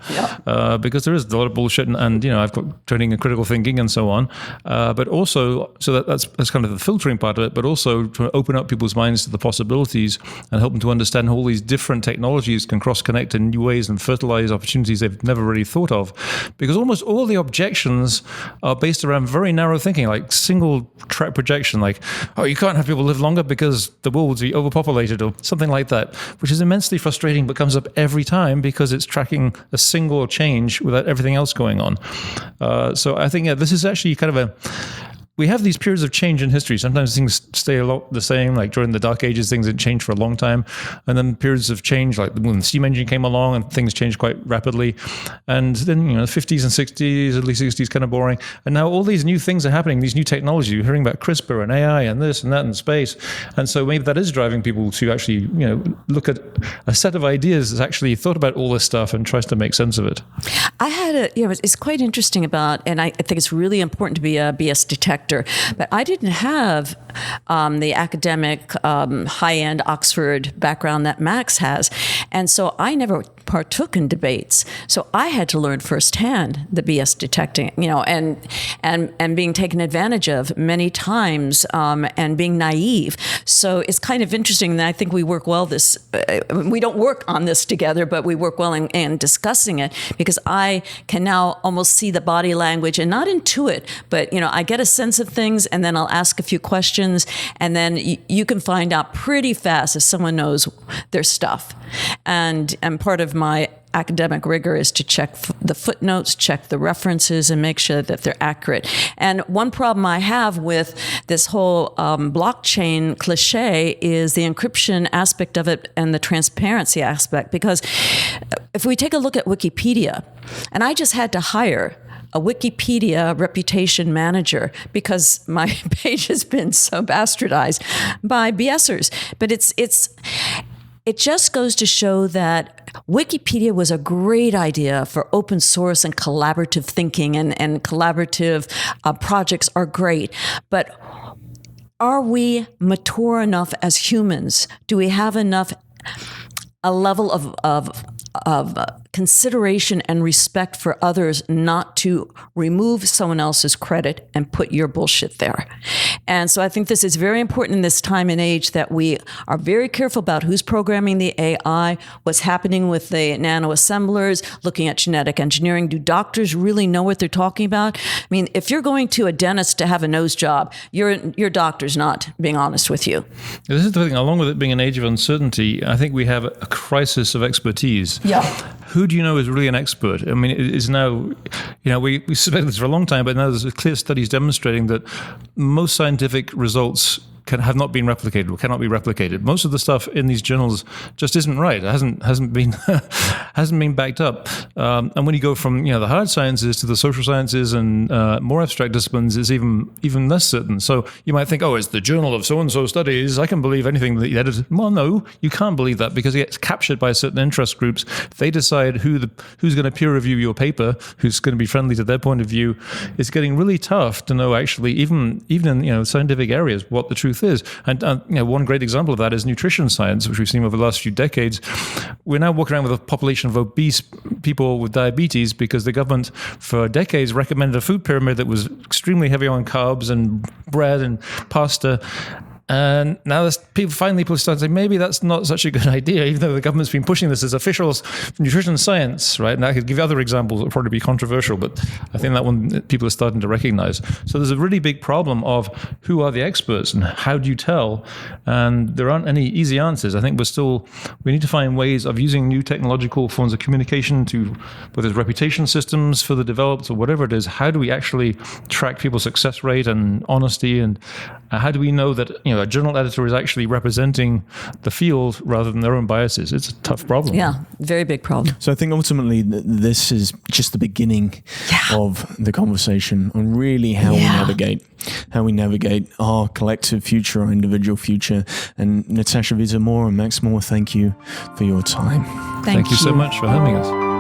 because there is a lot of bullshit, and I've got training in critical thinking and so on, but also, so that's kind of the filtering part of it, but also to open up people's minds to the possibilities and help them to understand how all these different technologies can cross-connect in new ways and fertilize opportunities they've never really thought of. Because almost all the objections are based around very narrow thinking, like single track projection, like, oh, you can't have people live longer because the world will be overpopulated, or something like that, which is immensely frustrating, but comes up every time because it's tracking a single change without everything else going on. So I think this is actually kind of we have these periods of change in history. Sometimes things stay a lot the same, like during the Dark Ages, things didn't change for a long time. And then periods of change, like when the steam engine came along and things changed quite rapidly. And then, the 50s and 60s, early 60s, kind of boring. And now all these new things are happening, these new technologies. You're hearing about CRISPR and AI and this and that and space. And so maybe that is driving people to actually, look at a set of ideas that's actually thought about all this stuff and tries to make sense of it. I had it's quite interesting and I think it's really important to be a BS detector. But I didn't have the academic, high-end Oxford background that Max has. And so I never partook in debates. So I had to learn firsthand the BS detecting, and being taken advantage of many times, and being naive. So it's kind of interesting, and I think we work well we don't work on this together, but we work well in discussing it, because I can now almost see the body language, and not intuit, but I get a sense of things, and then I'll ask a few questions, and then you can find out pretty fast if someone knows their stuff. And part of my academic rigor is to check the footnotes, check the references, and make sure that they're accurate. And one problem I have with this whole blockchain cliche is the encryption aspect of it and the transparency aspect, because if we take a look at Wikipedia, and I just had to hire a Wikipedia reputation manager because my page has been so bastardized by BSers. But it just goes to show that Wikipedia was a great idea for open source and collaborative thinking, and collaborative projects are great. But are we mature enough as humans? Do we have a level of consideration and respect for others not to remove someone else's credit and put your bullshit there? And so I think this is very important in this time and age, that we are very careful about who's programming the AI, what's happening with the nano assemblers, looking at genetic engineering. Do doctors really know what they're talking about? I mean, if you're going to a dentist to have a nose job, your doctor's not being honest with you. This is the thing, along with it being an age of uncertainty, I think we have a crisis of expertise. Yeah. Who do you know is really an expert? I mean, it is now, we suspected this for a long time, but now there's clear studies demonstrating that most scientific results have not been replicated or cannot be replicated. Most of the stuff in these journals just isn't right. It hasn't been hasn't been backed up. And when you go from the hard sciences to the social sciences and more abstract disciplines, it's even less certain. So you might think, oh, it's the journal of so and so studies, I can believe anything that the editor. Well, no, you can't believe that, because it gets captured by certain interest groups. They decide who's going to peer review your paper, who's going to be friendly to their point of view. It's getting really tough to know, actually, even in scientific areas, what the truth is. And one great example of that is nutrition science, which we've seen over the last few decades. We're now walking around with a population of obese people with diabetes because the government for decades recommended a food pyramid that was extremely heavy on carbs and bread and pasta. And now people start to say, maybe that's not such a good idea, even though the government's been pushing this as official nutrition science, right? And I could give other examples that would probably be controversial, but I think that one people are starting to recognize. So there's a really big problem of who are the experts and how do you tell? And there aren't any easy answers. I think we need to find ways of using new technological forms of communication whether it's reputation systems further developed or whatever it is. How do we actually track people's success rate and honesty? And how do we know that, a journal editor is actually representing the field rather than their own biases? It's a tough problem. Yeah, very big problem. So I think ultimately this is just the beginning of the conversation on really how we navigate our collective future, our individual future. And Natasha Vita-More and Max Moore, thank you for your time. Thank you so much for having us.